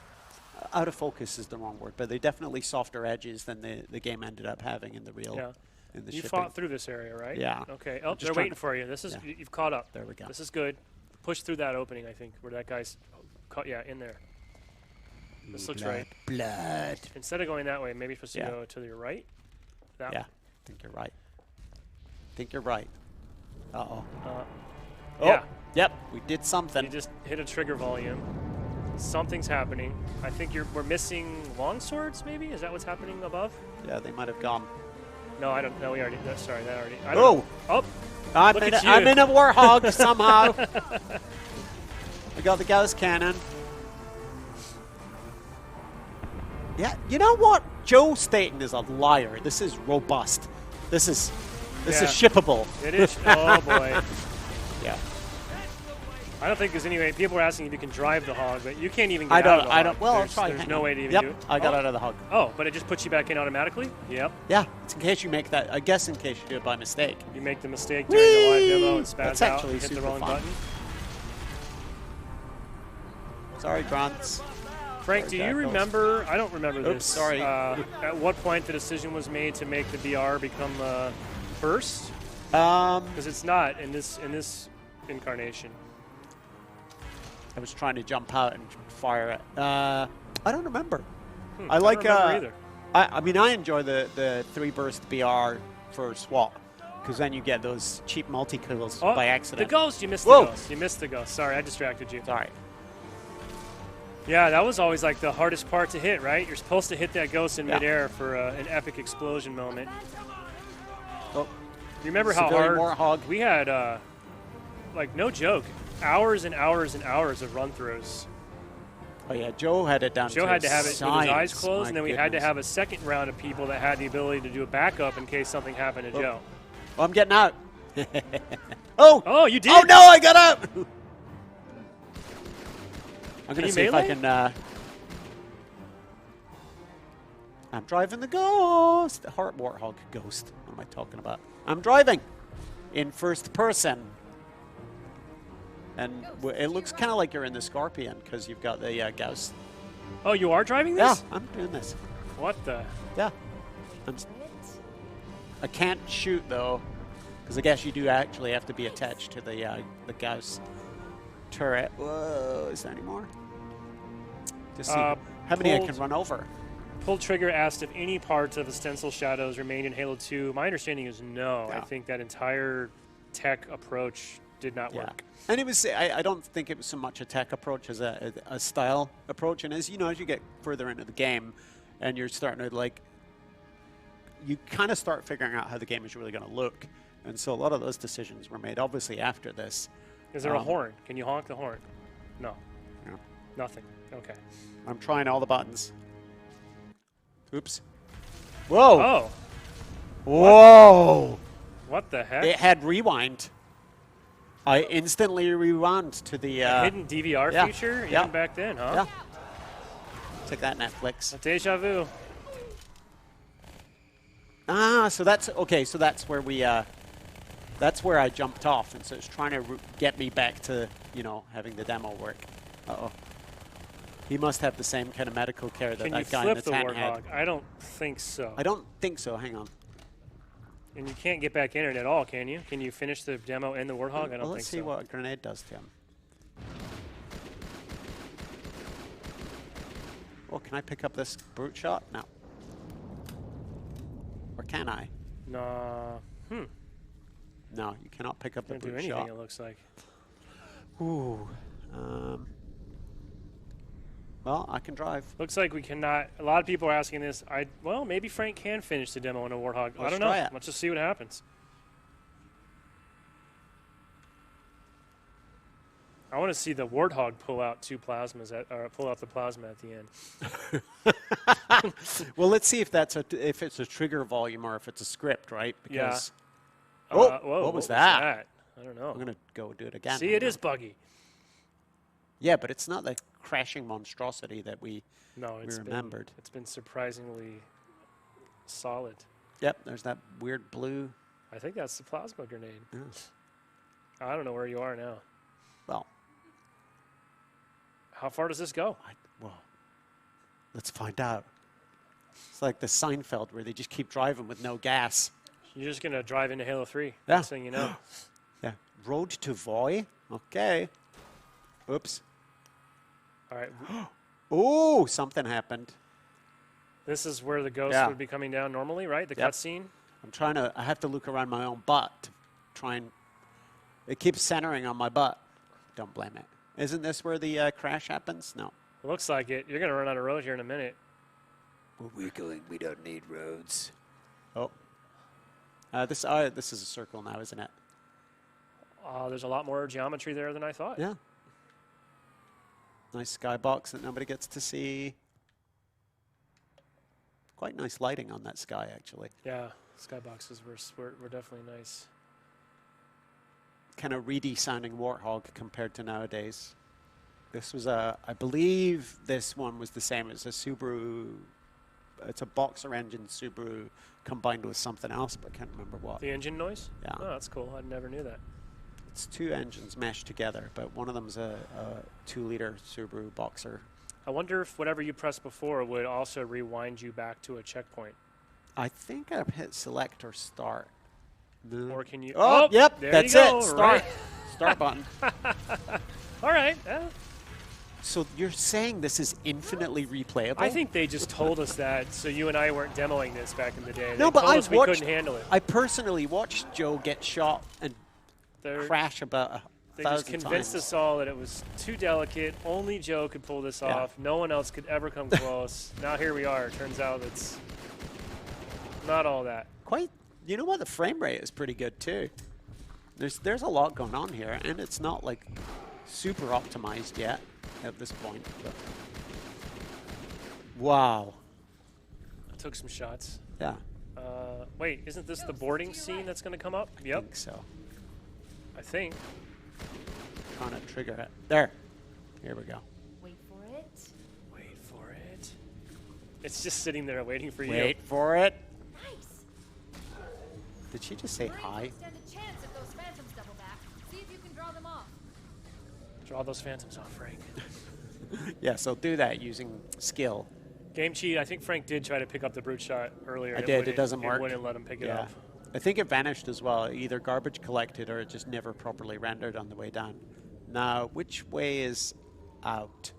of focus is the wrong word, but they definitely softer edges than the game ended up having in the real. Yeah. In the You shipping. fought through this area, right? Yeah. Okay. I'm Oh, just they're trying waiting to- for you. This is yeah. you've caught up. There we go. This is good. Push through that opening, I think, where that guy's caught. Yeah, in there. This looks right. Blood. Instead of going that way, maybe you're supposed Yeah. to go to your right. That Yeah, I think you're right. Uh-oh. Oh, Yeah. Yep, we did something. You just hit a trigger volume. Something's happening. I think we're missing long swords, maybe? Is that what's happening above? Yeah, they might have gone. No, I don't know. We already. Sorry, that already. I Oh! don't know. Oh! I'm Look in, at a, I'm you. in a warthog somehow. We got the Gauss cannon. Yeah, you know what? Joe Staten is a liar. This is robust. This is Yeah. shippable. It is. Oh boy. Yeah. I don't think there's any way. People are asking if you can drive the hog, but you can't even get I out don't. of the I hog. don't. Well, I'll there's, try. There's hang no on. way to even Yep, do it. I got out of the hog. Oh, but it just puts you back in automatically? Yep. Yeah, it's in case you make that. I guess in case you do it by mistake. You make the mistake during the live demo and spaz That's out actually and hit the super wrong fun. button. Sorry, grunts. Frank, do you remember? I don't remember Oops, this. sorry. At what point the decision was made to make the VR become first? Um, Because it's not in this incarnation. I was trying to jump out and fire it. I don't remember. I I like. don't remember either. I mean, I enjoy the 3-burst BR for SWAT because then you get those cheap multi-kills Oh, by accident. The ghost, you missed Whoa. the ghost. You missed the ghost. Sorry, I distracted you. Sorry. Yeah, that was always like the hardest part to hit, right? You're supposed to hit that ghost in Yeah. midair for an epic explosion moment. Oh, You remember how Civilian hard Warthog. we had, like, no joke, hours and hours and hours of run-throughs. Oh yeah, Joe had it down. Joe had to have it with his eyes science. closed, My and then we had to goodness. have a second round of people that had the ability to do a backup in case something happened to Oh. Joe. Oh, I'm getting out. Oh! Oh, you did! Oh no, I got out! I'm gonna you see if I melee? can. I'm driving the ghost. The Heart Warthog ghost. What am I talking about? I'm driving in first person. And it looks kind of like you're in the Scorpion because you've got the Gauss. Oh, you are driving Yeah, this? I'm doing this. What the? Yeah. I can't shoot though, because I guess you do actually have to be attached to the Gauss turret. Whoa, is there any more? Just see how many I can run over. Pull Trigger asked if any parts of the stencil shadows remained in Halo 2. My understanding is no. Yeah. I think that entire tech approach did not work. And it was, I don't think it was so much a tech approach as a style approach. And as you know, as you get further into the game and you're starting to like, you kind of start figuring out how the game is really going to look. And so a lot of those decisions were made obviously after this. Is there a horn? Can you honk the horn? No. No. Nothing. Okay. I'm trying all the buttons. Oops. Whoa. Oh. Whoa. What the heck? It had rewind. I instantly rewound to the hidden DVR yeah. feature Yeah. even back then, huh? Yeah. Take that, Netflix. Deja vu. Ah, so that's okay. So that's where we. That's where I jumped off, and so it's trying to get me back to having the demo work. Uh-oh. He must have the same kind of medical care that Can that you guy in flip the the tent had. Warthog? I don't think so. I don't think so. Hang on. And you can't get back in it at all, can you? Can you finish the demo and the Warthog? I don't Well, think let's see so. what a grenade does to him. Oh, can I pick up this brute shot? No. Or can I? No. No, you cannot pick up the Can't do brute anything, shot. it looks like. Ooh. Well, I can drive. Looks like we cannot. A lot of people are asking this. Well, maybe Frank can finish the demo in a Warthog. I Let's don't know. try it. Let's just see what happens. I want to see the Warthog pull out two plasmas, or pull out the plasma at the end. Well, let's see if if it's a trigger volume or if it's a script, right? Yeah. Because Whoa, what was that? I don't know. I'm gonna go do it again. See, Hang it is on. buggy. Yeah, but it's not the crashing monstrosity that we It's remembered. It's been surprisingly solid. Yep, there's that weird blue. I think that's the plasma grenade. Yeah. I don't know where you are now. Well, How far does this go? well, let's find out. It's like the Seinfeld where they just keep driving with no gas. You're just gonna drive into Halo 3. Yeah. Next thing you know. Yeah. Road to Voy. Okay. Oops. All right. Oh, something happened. This is where the ghost Yeah. would be coming down normally, right? The Yep. cutscene. I'm trying to. I have to look around my own butt to try and. It keeps centering on my butt. Don't blame it. Isn't this where the crash happens? No. It looks like it. You're gonna run out of road here in a minute. We're going. We don't need roads. Oh. This is a circle now, isn't it? There's a lot more geometry there than I thought. Yeah. Nice skybox that nobody gets to see. Quite nice lighting on that sky, actually. Yeah. Skyboxes were definitely nice. kind of reedy sounding Warthog compared to nowadays. This was I believe this one was the same as a Subaru. It's a boxer engine Subaru combined with something else, but I can't remember what. The engine noise? Yeah. Oh, that's cool. I never knew that. It's 2 engines meshed together, but one of them's a 2-liter Subaru boxer. I wonder if whatever you pressed before would also rewind you back to a checkpoint. I think I've hit select or start. No. Or can you? Oh, yep, there that's you go, it. Start. right. Start button. All right. So you're saying this is infinitely replayable? I think they just told us that so you and I weren't demoing this back in the day. No, they but told I us we couldn't handle it. I personally watched Joe get shot and crash about They 1,000 just convinced times. us all that it was too delicate. Only Joe could pull this Yeah. off. No one else could ever come close. Now here we are. Turns out it's not all that. Quite. You know what? The frame rate is pretty good too. There's a lot going on here, and it's not like super optimized yet at this point. But. Wow. I took some shots. Yeah. Wait, isn't this the boarding scene that's going to come up? Yep. I think so. I think. Trying to trigger it. There. Here we go. Wait for it. Wait for it. It's just sitting there waiting for you. Wait for it. Nice. Did she just say hi? Stand a chance if those phantoms double back. See if you can draw them off. Draw those phantoms off, Frank. Yeah, so do that using skill. Game cheat. I think Frank did try to pick up the brute shot earlier. I and did. It doesn't It work. wouldn't let him pick it up. I think it vanished as well. Either garbage collected or it just never properly rendered on the way down. Now, which way is out?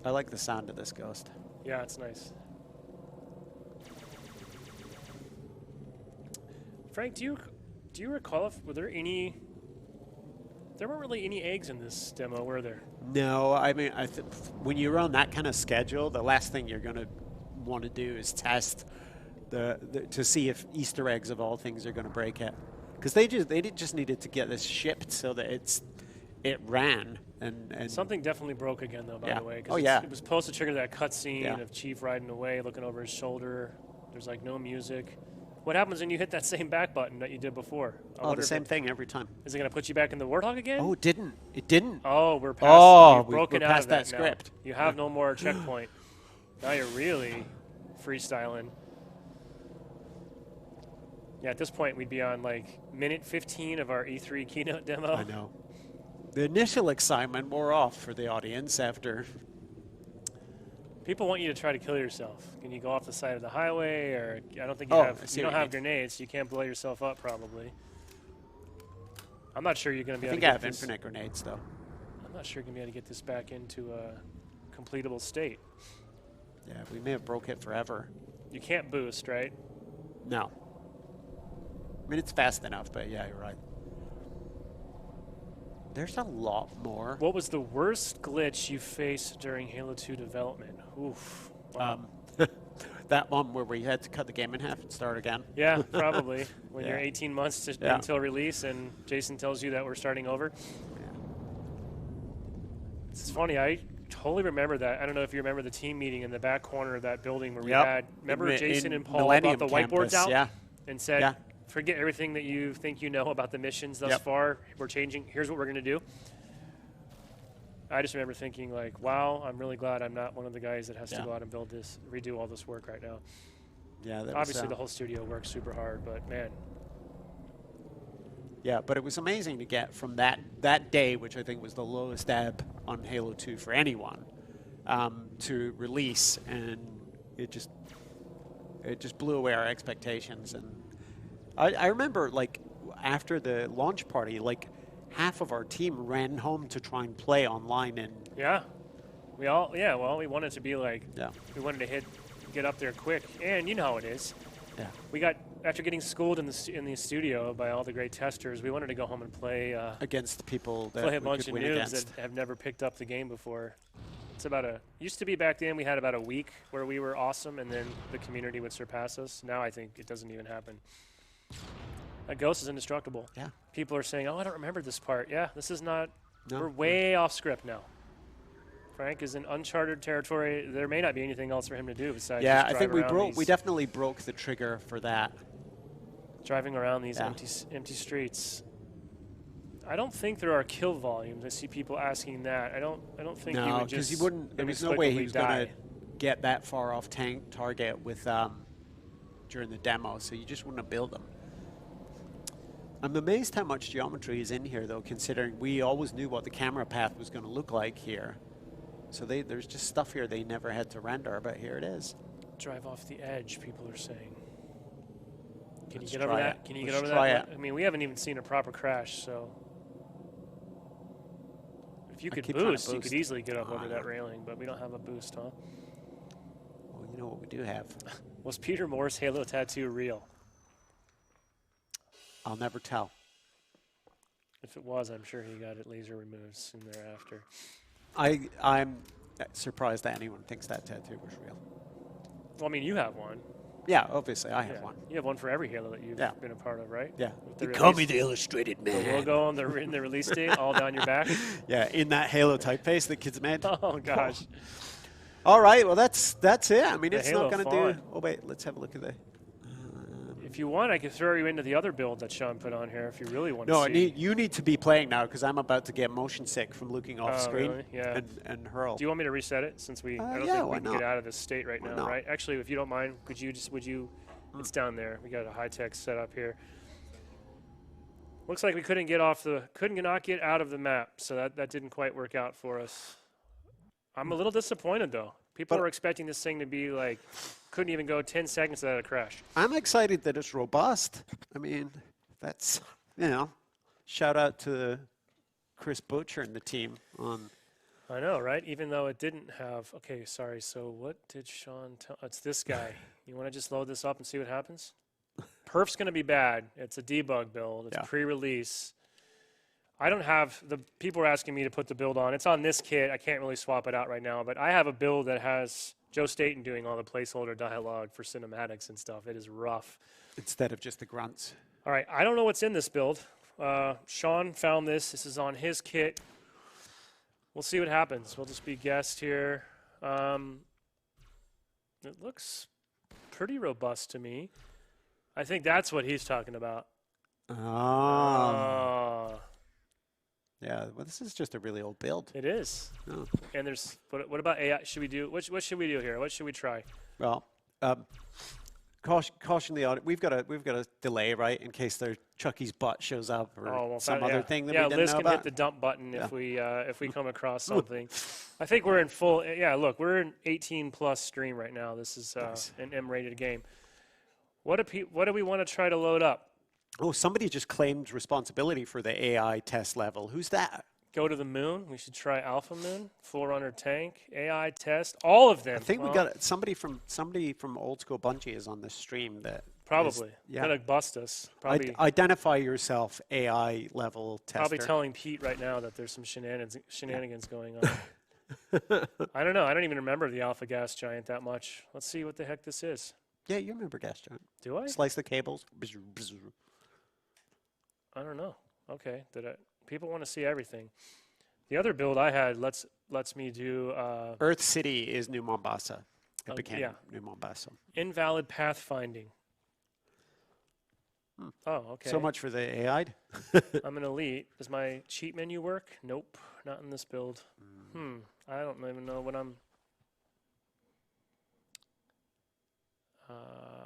I like the sound of this ghost. Yeah, it's nice. Frank, do you recall if were there any? There weren't really any eggs in this demo, were there? No, I mean, when you're on that kind of schedule, the last thing you're going to want to do is test to see if Easter eggs of all things are going to break it, because they just needed to get this shipped so that it ran and Something definitely broke again, though. By the way, 'cause yeah, it was supposed to trigger that cutscene Yeah. of Chief riding away, looking over his shoulder. There's like no music. What happens when you hit that same back button that you did before? Oh, the same thing every time. Is it going to put you back in the Warthog again? Oh, it didn't. It didn't. Oh, we're past. Oh, you've broken we're out past of that now. script. You have no more checkpoint. Now you're really freestyling. Yeah, at this point we'd be on like minute 15 of our E3 keynote demo. I know. The initial excitement wore off for the audience after. People want you to try to kill yourself. Can you go off the side of the highway, or I don't think Oh, I you see don't what you have mean. grenades, so you can't blow yourself up probably. I'm not sure you're going to be I able think to I get have this. infinite grenades though. I'm not sure you're going to be able to get this back into a completable state. Yeah, we may have broke it forever. You can't boost, right? No. I mean, it's fast enough, but yeah, you're right. There's a lot more. What was the worst glitch you faced during Halo 2 development? Oof. Wow. That one where we had to cut the game in half and start again. Yeah, probably. When Yeah. you're 18 months Yeah. until release and Jason tells you that we're starting over. It's funny, I totally remember that. I don't know if you remember the team meeting in the back corner of that building where we Yep. had, remember In Jason and Paul Millennium brought the whiteboards Campus, out yeah. and said, Yeah. forget everything that you think you know about the missions thus Yep. far. We're changing. Here's what we're going to do. I just remember thinking like, wow, I'm really glad I'm not one of the guys that has to Yeah. go out and build this, redo all this work right now. Yeah, that Obviously, was, the whole studio works super hard, but man, yeah, but it was amazing to get from that day, which I think was the lowest ebb on Halo 2 for anyone, to release, and it just blew away our expectations. And I remember, like, after the launch party, like, half of our team ran home to try and play online, and yeah, we wanted to be like, we wanted to get up there quick, and you know how it is. Yeah. We got, after getting schooled in the studio by all the great testers, we wanted to go home and play against the people that play a we bunch could of win noobs against. that have never picked up the game before. It's used to be back then we had about a week where we were awesome and then the community would surpass us. Now I think it doesn't even happen. That ghost is indestructible. Yeah. People are saying, oh, I don't remember this part. Yeah, this is not, No. we're way off script now. Frank is in uncharted territory. There may not be anything else for him to do besides Yeah, just I think drive around we definitely broke the trigger for that. Driving around these Yeah. empty streets. I don't think there are kill volumes. I see people asking that. I don't think you No, would because just. he wouldn't. There was no way he inexplicably was going to die. get that far off target with during the demo. So you just wouldn't have built them. I'm amazed how much geometry is in here, though, considering we always knew what the camera path was going to look like here. So there's just stuff here they never had to render, but here it is. Drive off the edge, people are saying. Can Let's you get over try that? it. Can you Let's get over try that? it. I mean, we haven't even seen a proper crash, so. If you I could keep trying to boost, you could boost. easily get up Oh, over I that know. railing, but we don't have a boost, huh? Well, you know what we do have. Was Peter Moore's Halo tattoo real? I'll never tell. If it was, I'm sure he got it laser removed soon thereafter. I'm surprised that anyone thinks that tattoo was real. Well, I mean, you have one. Yeah, obviously I have Yeah. one. You have one for every Halo that you've Yeah. been a part of, right? Yeah. With the Call me release- the illustrated the man. logo on in the release date, all down your back. Yeah, in that Halo typeface the kids made. Oh gosh. All right, well that's it. I mean, The it's Halo not going to font. do. Oh wait, let's have a look at the. If you want, I could throw you into the other build that Sean put on here. If you really want No, to see. you need to be playing now because I'm about to get motion sick from looking off Oh, screen really? Yeah. and hurl. Do you want me to reset it since I don't yeah, think why we can not? get out of this state right Why now, not? right? Actually, if you don't mind, would you? It's down there. We got a high tech setup here. Looks like we couldn't not get out of the map, so that didn't quite work out for us. I'm a little disappointed though. People But- were expecting this thing to be like, couldn't even go 10 seconds without a crash. I'm excited that it's robust. I mean, that's shout out to Chris Butcher and the team on. I know, right? Even though it didn't have. Okay, sorry. So what did Sean tell? It's this guy. You want to just load this up and see what happens? Perf's going to be bad. It's a debug build. It's Yeah. pre-release. I don't have the people are asking me to put the build on. It's on this kit. I can't really swap it out right now, but I have a build that has Joe Staten doing all the placeholder dialogue for cinematics and stuff. It is rough. Instead of just the grunts. All right, I don't know what's in this build. Sean found this. This is on his kit. We'll see what happens. We'll just be guessed here. It looks pretty robust to me. I think that's what he's talking about. Yeah, well, this is just a really old build. It is. Oh. And there's what about AI? Should we do what should we do here? What should we try? Well, caution the audience. We've got a delay, right, in case Chucky's butt shows up or some other thing that we didn't Liz know can about. hit the dump button if we come across something. I think we're in full. Yeah, look, we're in 18 plus stream right now. This is Nice. an M-rated game. What do we want to try to load up? Oh, somebody just claimed responsibility for the AI test level. Who's that? Go to the moon. We should try Alpha Moon, Forerunner Tank, AI test, all of them. I think Well, we got somebody from Old School Bungie is on the stream that probably yeah. gonna bust us. Probably Identify yourself, AI level tester. probably telling Pete right now that there's some shenanigans going on. I don't know. I don't even remember the Alpha Gas Giant that much. Let's see what the heck this is. Yeah, you remember Gas Giant. Do I? Slice the cables. I don't know. Okay. People want to see everything. The other build I had lets me do Earth City is New Mombasa. It became yeah. New Mombasa. invalid pathfinding. Oh, okay. So much for the AI. I'm an elite. Does my cheat menu work? Nope, not in this build. I don't even know what I'm.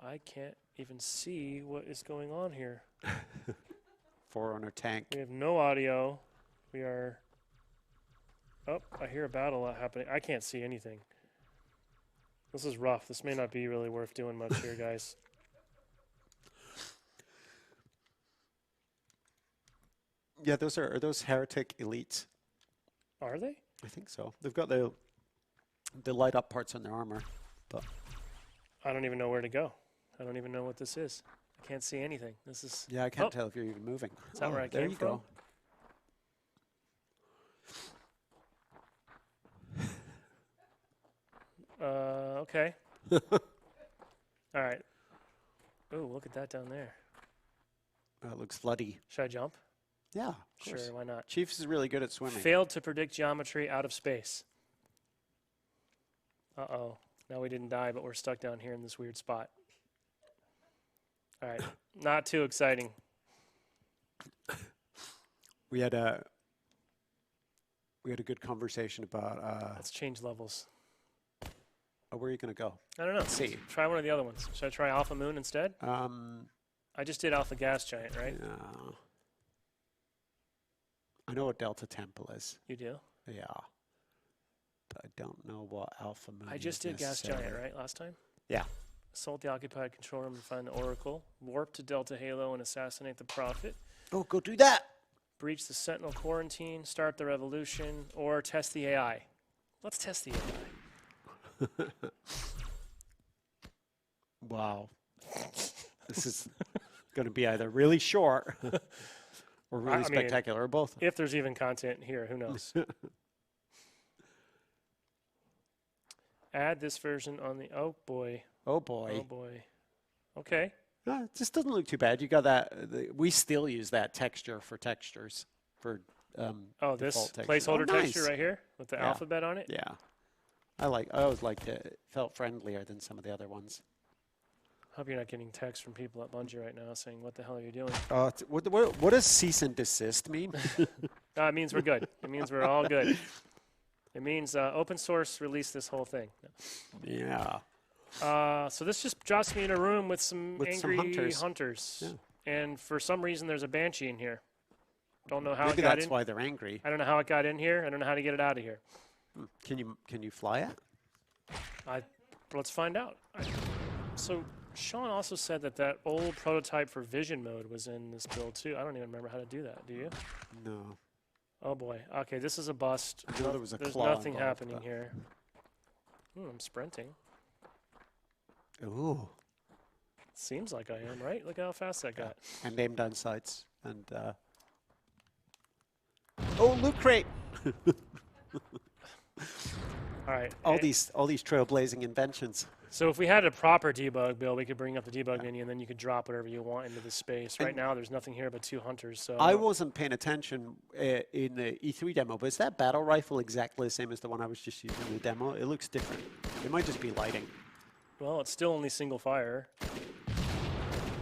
I can't even see what is going on here. Forerunner Tank. We have no audio. We are. Oh, I hear a battle happening. I can't see anything. This is rough. This may not be really worth doing much here, guys. Yeah, are those heretic elites? Are they? I think so. They've got the light up parts on their armor, but I don't even know where to go. I don't even know what this is. I can't see anything. This is. yeah, I can't Oh. tell if you're even moving. Is that where I there came you from? Okay. All right. Oh, look at that down there. It looks floody. Should I jump? Yeah, of Sure, course. why not? Chiefs is really good at swimming. Failed to predict geometry out of space. Uh-oh. Now we didn't die, but we're stuck down here in this weird spot. All right, not too exciting. We had a good conversation about Let's change levels. where are you going to go? I don't know. Let's see. Try one of the other ones. Should I try Alpha Moon instead? I just did Alpha Gas Giant, right? Yeah. I know what Delta Temple is. You do? Yeah. But I don't know what Alpha Moon I just is did Gas necessarily. Giant, right, last time? Yeah. Assault the occupied control room and find the Oracle. Warp to Delta Halo and assassinate the Prophet. Oh, go do that. Breach the Sentinel quarantine. Start the revolution. Or test the AI. Let's test the AI. Wow. This is going to be either really short or really I mean, spectacular, or both. If there's even content here, who knows? Add this version on the... Oh, boy. Oh, boy. Oh, boy. Okay. No, it just doesn't look too bad. You got that. We still use that texture for textures. For oh, this default texture. placeholder Oh, texture nice. right here with the Yeah. alphabet on it? Yeah. I always liked it. It felt friendlier than some of the other ones. Hope you're not getting texts from people at Bungie right now saying, what the hell are you doing? What does cease and desist mean? It means we're good. It means we're all good. It means open source release this whole thing. Yeah. So this just drops me in a room with some angry hunters. Yeah. And for some reason, there's a Banshee in here. Don't know how Maybe it got in. that's why they're angry. I don't know how it got in here. I don't know how to get it out of here. Can you fly it? Let's find out. So Sean also said that old prototype for vision mode was in this build too. I don't even remember how to do that. Do you? No. Oh boy. Okay, this is a bust. I know there was a There's claw nothing involved, happening but- here. I'm sprinting. Ooh. Seems like I am, right? Look how fast that got. And aim down sights. And oh, loot crate! All right. all these trailblazing inventions. So if we had a proper debug build, we could bring up the debug menu, and then you could drop whatever you want into the space. Right now, there's nothing here but 2 hunters. So I wasn't paying attention in the E3 demo, but is that battle rifle exactly the same as the one I was just using in the demo? It looks different. It might just be lighting. Well, it's still only single fire.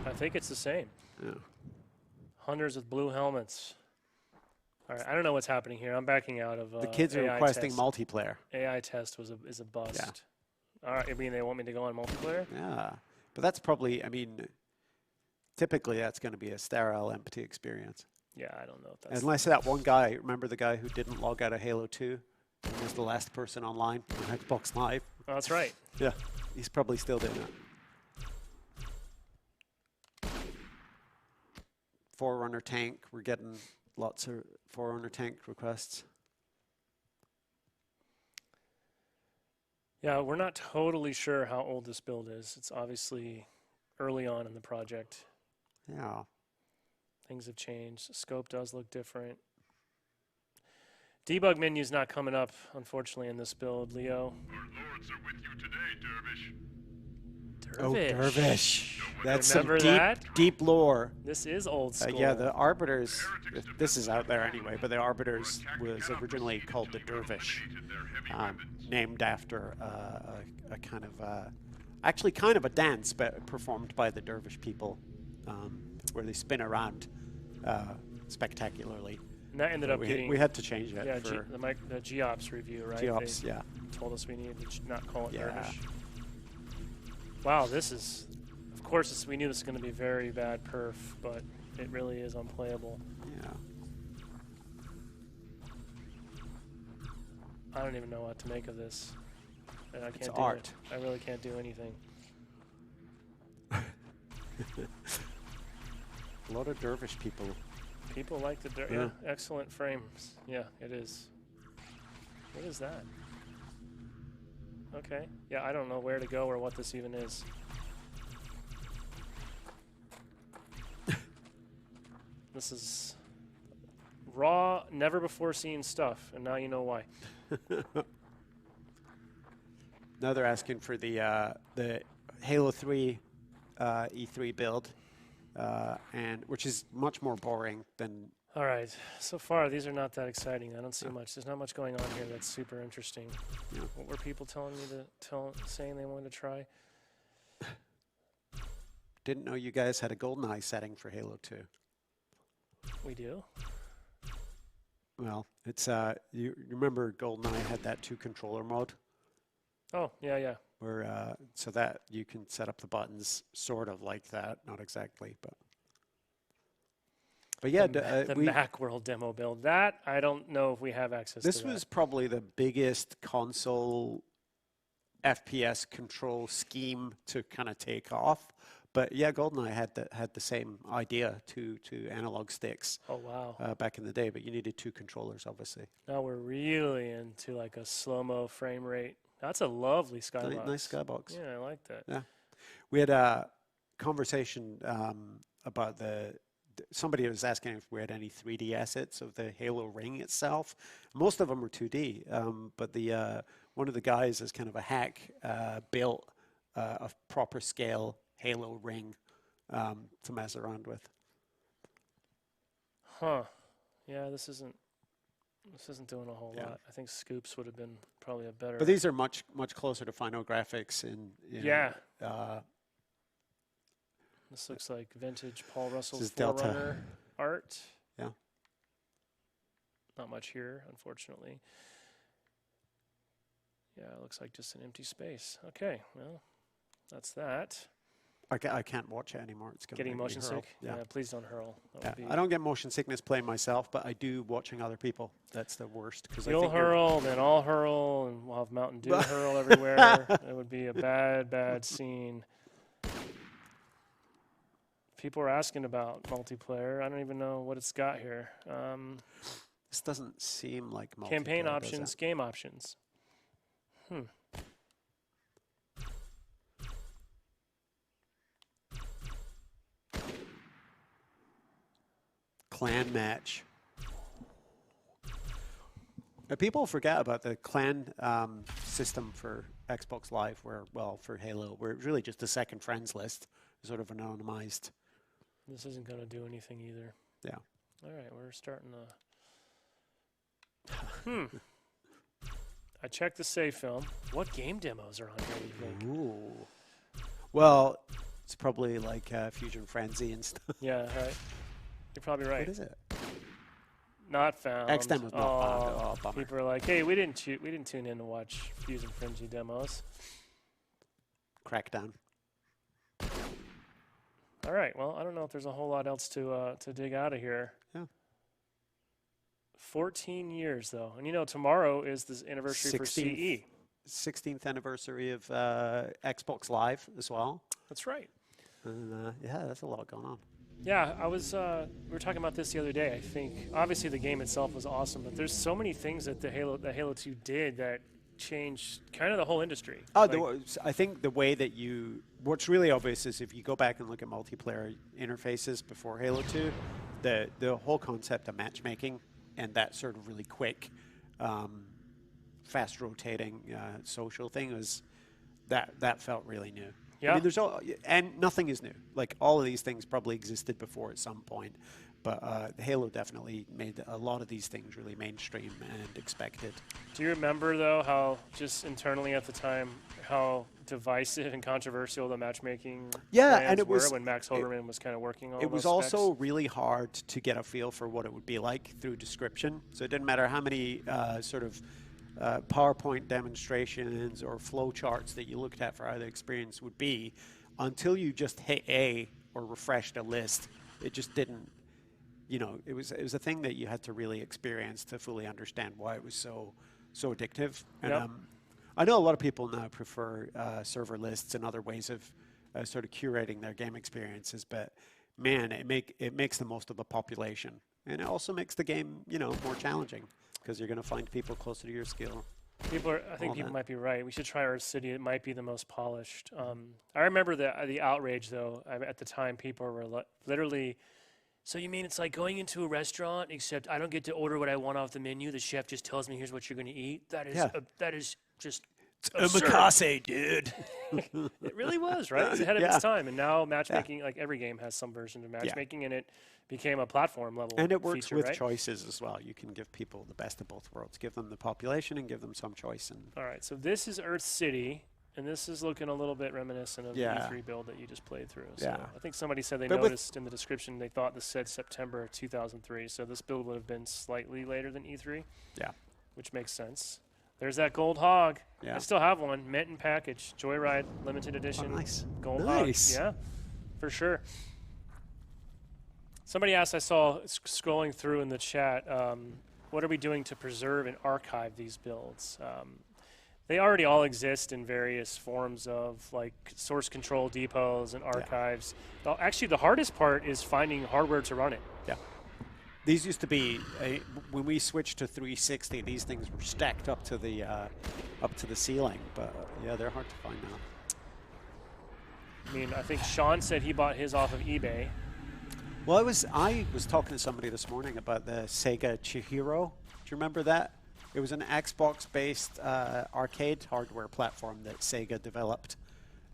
I think it's the same. Yeah. Hunters with blue helmets. All right, I don't know what's happening here. I'm backing out of The kids are AI requesting test. multiplayer. AI test is a bust. Yeah. All right, you mean they want me to go on multiplayer? Yeah. But that's probably, I mean, typically that's going to be a sterile, empty experience. Yeah, I don't know if that's... Unless that one guy, remember the guy who didn't log out of Halo 2 and was the last person online on Xbox Live? Oh, that's right. Yeah. He's probably still doing that. Forerunner tank. We're getting lots of Forerunner tank requests. Yeah, we're not totally sure how old this build is. It's obviously early on in the project. Yeah. Things have changed. Scope does look different. Debug menu's not coming up, unfortunately, in this build, Leo. Our lords are with you today, Dervish. Oh, Dervish. That's Remember some that? deep lore. This is old school. Yeah, the Arbiters, this is out there anyway, but the Arbiters was originally called the Dervish, named after a kind of, actually kind of a dance but performed by the Dervish people, where they spin around spectacularly. And that ended up getting... We had to change that yeah, for... the GOps review, right? GOps, they yeah. Told us we needed to not call it Yeah. Dervish. Wow, this is... Of course, we knew this was going to be very bad perf, but it really is unplayable. Yeah. I don't even know what to make of this. And I can't It's do art. I really can't do anything. A lot of Dervish people. People like the yeah, excellent frames. Yeah, it is. What is that? Okay. Yeah, I don't know where to go or what this even is. This is raw, never before seen stuff, and now you know why. Now they're asking for the Halo 3 E3 build, and which is much more boring than. All right. So far, these are not that exciting. I don't see much. There's not much going on here that's super interesting. Yeah. What were people telling me saying they wanted to try? Didn't know you guys had a GoldenEye setting for Halo 2. We do. Well, it's you remember GoldenEye had that 2-controller mode Oh, yeah. where so that you can set up the buttons sort of like that, not exactly, but yeah, The we Macworld demo build. That, I don't know if we have access to this that. was probably the biggest console FPS control scheme to kind of take off. But yeah, GoldenEye had the same idea, two analog sticks. Oh, wow. Back in the day, but you needed 2 controllers, obviously. Now we're really into like a slow-mo frame rate. That's a lovely skybox. Nice skybox. Yeah, I like that. Yeah, we had a conversation about somebody was asking if we had any 3D assets of the Halo ring itself. Most of them were 2D, but the one of the guys is kind of a hack built a proper scale Halo ring to mess around with. Huh. Yeah, this isn't doing a whole lot. I think Scoops would have been probably a better. But these are much closer to final graphics yeah. This looks like vintage Paul Russell Forerunner art. Yeah. Not much here, unfortunately. Yeah, it looks like just an empty space. Okay, well, that's that. I can't watch it anymore. It's Getting motion sick? Yeah. Please don't hurl. That would be I don't get motion sickness playing myself, but I do watching other people. That's the worst. You'll hurl, then I'll hurl, and we'll have Mountain Dew hurl everywhere. It would be a bad scene. People are asking about multiplayer. I don't even know what it's got here. This doesn't seem like multiplayer. Campaign options, game options. Clan match. People forget about the clan system for Xbox Live, for Halo, where it's really just a second friends list, sort of anonymized. This isn't going to do anything either. Yeah. All right, we're starting to... I checked the save film. What game demos are on here, do you think? Ooh. Well, it's probably like Fusion Frenzy and stuff. Yeah, right. You're probably right. What is it? Not found. X-Den was not found. Oh, bummer. People are like, hey, we didn't tune in to watch Fusion Frenzy demos. Crackdown. All right. Well, I don't know if there's a whole lot else to dig out of here. Yeah. 14 years though, and tomorrow is the anniversary for CE. 16th anniversary of Xbox Live as well. That's right. And yeah, that's a lot going on. Yeah, I was. We were talking about this the other day. I think obviously the game itself was awesome, but there's so many things that Halo 2 did that changed kind of the whole industry. Oh, I think the way that what's really obvious is if you go back and look at multiplayer interfaces before Halo 2, the whole concept of matchmaking and that sort of really quick, fast rotating social thing that felt really new. Yeah. I mean, and nothing is new. Like all of these things probably existed before at some point, but Halo definitely made a lot of these things really mainstream and expected. Do you remember though how just internally at the time how divisive and controversial the matchmaking and it was when Max Holderman was kind of working on? It was also really hard to get a feel for what it would be like through description. So it didn't matter how many PowerPoint demonstrations or flow charts that you looked at for how the experience would be, until you just hit A or refreshed a list, it just didn't. It was a thing that you had to really experience to fully understand why it was so addictive. And I know a lot of people now prefer server lists and other ways of sort of curating their game experiences, but man, it makes the most of the population, and it also makes the game more challenging, because you're going to find people closer to your skill. I think people might be right. We should try Earth City. It might be the most polished. I remember the outrage, though. At the time, people were literally, so you mean it's like going into a restaurant, except I don't get to order what I want off the menu. The chef just tells me, here's what you're going to eat. That is just absurd. Omakase, dude. It really was, right? It was ahead of its time. And now matchmaking, like every game has some version of matchmaking, and it became a platform level and it works feature, with right? choices as well. You can give people the best of both worlds. Give them the population and give them some choice. And all right, so this is Earth City. And this is looking a little bit reminiscent of Yeah. the E3 build that you just played through. So Yeah. I think somebody said they But with- noticed in the description they thought this said September 2003. So this build would have been slightly later than E3. Yeah. Which makes sense. There's that gold hog. Yeah. I still have one. Mint and package. Joyride limited edition. Oh, nice. Gold Nice. hog. Yeah, for sure. Somebody asked, I saw scrolling through in the chat, what are we doing to preserve and archive these builds? They already all exist in various forms of like source control depots and archives. Actually, the hardest part is finding hardware to run it. Yeah. These used to be when we switched to 360. These things were stacked up to the ceiling, but yeah, they're hard to find now. I mean, I think Sean said he bought his off of eBay. Well, I was talking to somebody this morning about the Sega Chihiro. Do you remember that? It was an Xbox-based arcade hardware platform that Sega developed.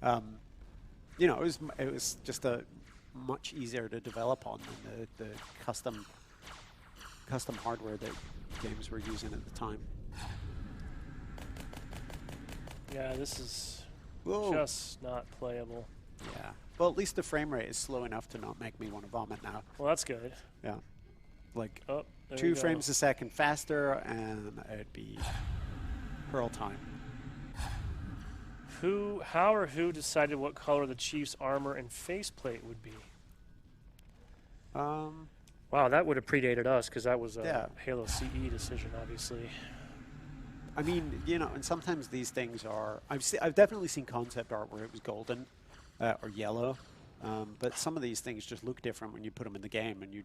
You know, it was just a much easier to develop on than the custom hardware that games were using at the time. Yeah, this is Whoa. just not playable. Yeah. Well, at least the frame rate is slow enough to not make me want to vomit now. Well, that's good. Yeah. Like Oh, there 2 you go. frames a second faster, and it'd be hurl time. How or who decided what color the Chiefs' armor and faceplate would be? Wow, that would have predated us because that was a Yeah. Halo CE decision, obviously. I mean, you know, and sometimes these things are. I've definitely seen concept art where it was golden or yellow, but some of these things just look different when you put them in the game, and you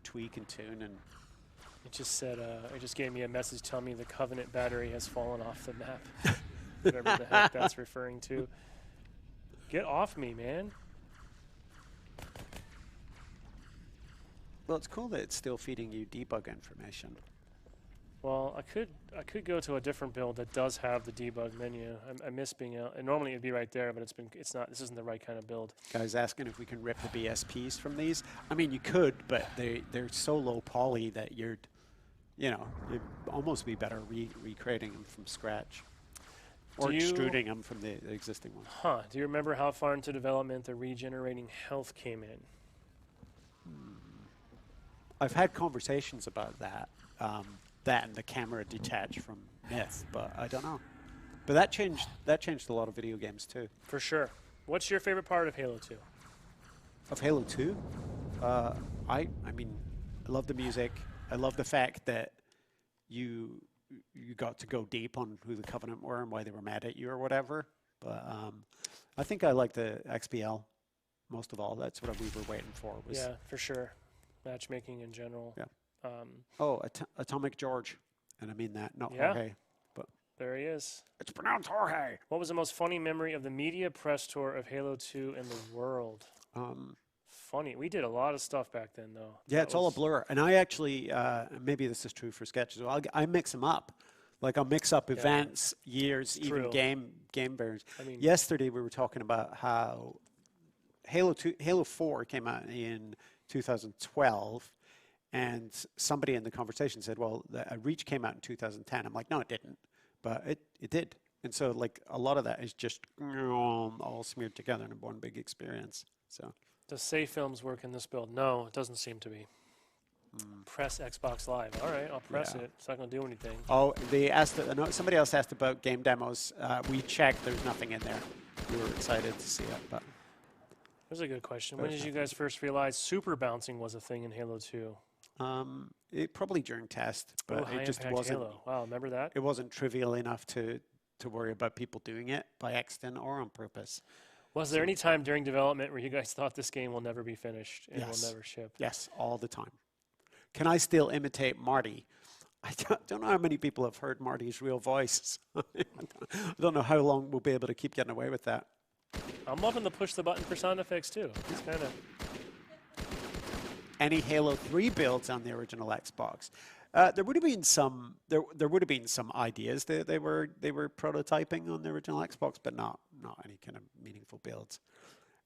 tweak and tune and. It just said, it just gave me a message telling me the Covenant battery has fallen off the map. Whatever the heck that's referring to. Get off me, man. Well, it's cool that it's still feeding you debug information. Well, I could go to a different build that does have the debug menu. I miss being able. And normally it'd be right there, but it's not. This isn't the right kind of build. Guys asking if we can rip the BSPs from these. I mean, you could, but they're so low poly that you'd almost be better recreating them from scratch, or extruding them from the existing ones. Huh? Do you remember how far into development the regenerating health came in? I've had conversations about that. That and the camera detached from Myth, but I don't know. But that changed a lot of video games too. For sure. What's your favorite part of Halo 2? Of Halo 2? I mean, I love the music. I love the fact that you got to go deep on who the Covenant were and why they were mad at you or whatever. But I think I like the XBL most of all. That's what we were waiting for. Yeah, for sure. Matchmaking in general. Yeah. Atomic George, and I mean that, not Yeah. Jorge, but There he is. it's pronounced Jorge. What was the most funny memory of the media press tour of Halo 2 in the world? Funny. We did a lot of stuff back then, though. Yeah, it's all a blur. And I actually, maybe this is true for Sketch as well. I mix them up. Like I'll mix up events, years, even true. game variants. I mean, yesterday we were talking about how Halo 4 came out in 2012. And somebody in the conversation said, well, Reach came out in 2010. I'm like, no, it didn't. But it did. And so, like, a lot of that is just all smeared together in one big experience. So, does Safe Films work in this build? No, it doesn't seem to be. Press Xbox Live. All right, I'll press it. It's not going to do anything. Oh, they asked. Somebody else asked about game demos. We checked. There's nothing in there. We were excited to see it, but That's a good question. When did you guys first realize super bouncing was a thing in Halo 2? It probably during test, but High it just Impact wasn't. Halo. Wow, remember that? It wasn't trivial enough to worry about people doing it by accident or on purpose. Was there any time during development where you guys thought this game will never be finished and Yes. will never ship? Yes, all the time. Can I still imitate Marty? I don't know how many people have heard Marty's real voice. I don't know how long we'll be able to keep getting away with that. I'm loving the push the button for sound effects too. It's kind of. Any Halo 3 builds on the original Xbox. There would have been some. There would have been some ideas that they were prototyping on the original Xbox, but not any kind of meaningful builds.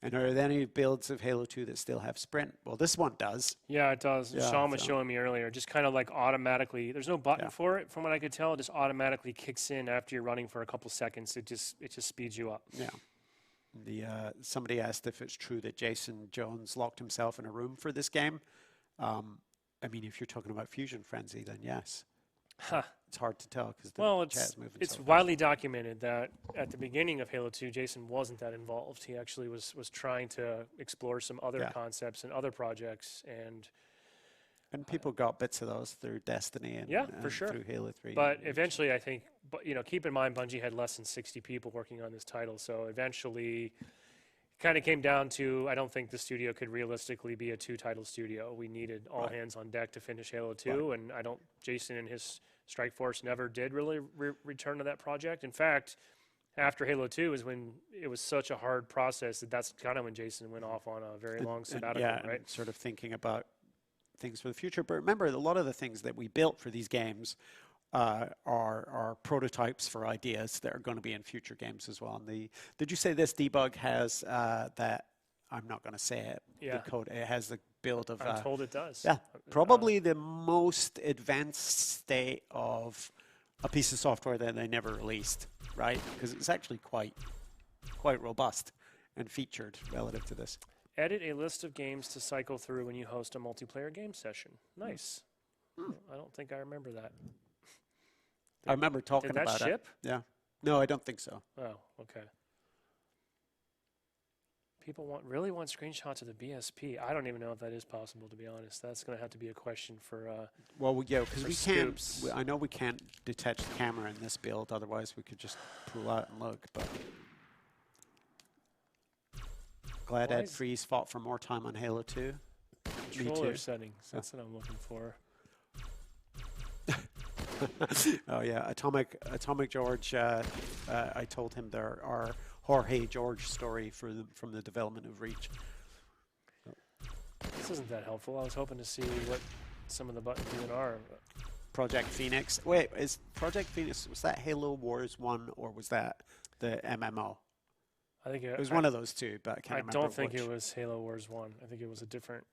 And are there any builds of Halo 2 that still have sprint? Well, this one does. Yeah, it does. Yeah, Sean was so- showing me earlier, just kind of like automatically. There's no button Yeah. for it, from what I could tell. It just automatically kicks in after you're running for a couple seconds. It just speeds you up. Yeah. Somebody asked if it's true that Jason Jones locked himself in a room for this game. I mean, if you're talking about Fusion Frenzy, then yes. Huh. It's hard to tell because the Well, chat's moving it's so fast. widely documented that at the beginning of Halo 2, Jason wasn't that involved. He actually was trying to explore some other Yeah. concepts and other projects, and people got bits of those through Destiny and, Yeah, for sure. through Halo 3. but eventually, I think, keep in mind, Bungie had less than 60 people working on this title, so eventually, it kind of came down to, I don't think the studio could realistically be a two-title studio. We needed all hands on deck to finish Halo 2, and Jason and his Strike Force never did really return to that project. In fact, after Halo 2 is when it was such a hard process that's kind of when Jason went off on a very long sabbatical, right? And sort of thinking about things for the future. But remember, a lot of the things that we built for these games are prototypes for ideas that are going to be in future games as well. And did you say this debug has that? I'm not going to say it. Yeah. The code. It has the build of. I'm told it does. Yeah, probably the most advanced state of a piece of software that they never released, right? Because it's actually quite robust and featured relative to this. Edit a list of games to cycle through when you host a multiplayer game session. Nice. I don't think I remember that. I remember talking Did that about ship? it. Yeah. No, I don't think so. Oh, okay. People really want screenshots of the BSP. I don't even know if that is possible, to be honest. That's going to have to be a question for. Because for we Scoops. can't. I know we can't detach the camera in this build. Otherwise, we could just pull out and look. But glad Why Ed is- Freeze fought for more time on Halo 2. Me Controller too. settings. That's what I'm looking for. Oh yeah, Atomic George. I told him there are Jorge George story from the development of Reach. This isn't that helpful. I was hoping to see what some of the buttons even are. Project Phoenix. Wait, is Project Phoenix, was that Halo Wars 1 or was that the MMO? I think It was one of those two, but I can't I remember don't think which. it was Halo Wars 1. I think it was a different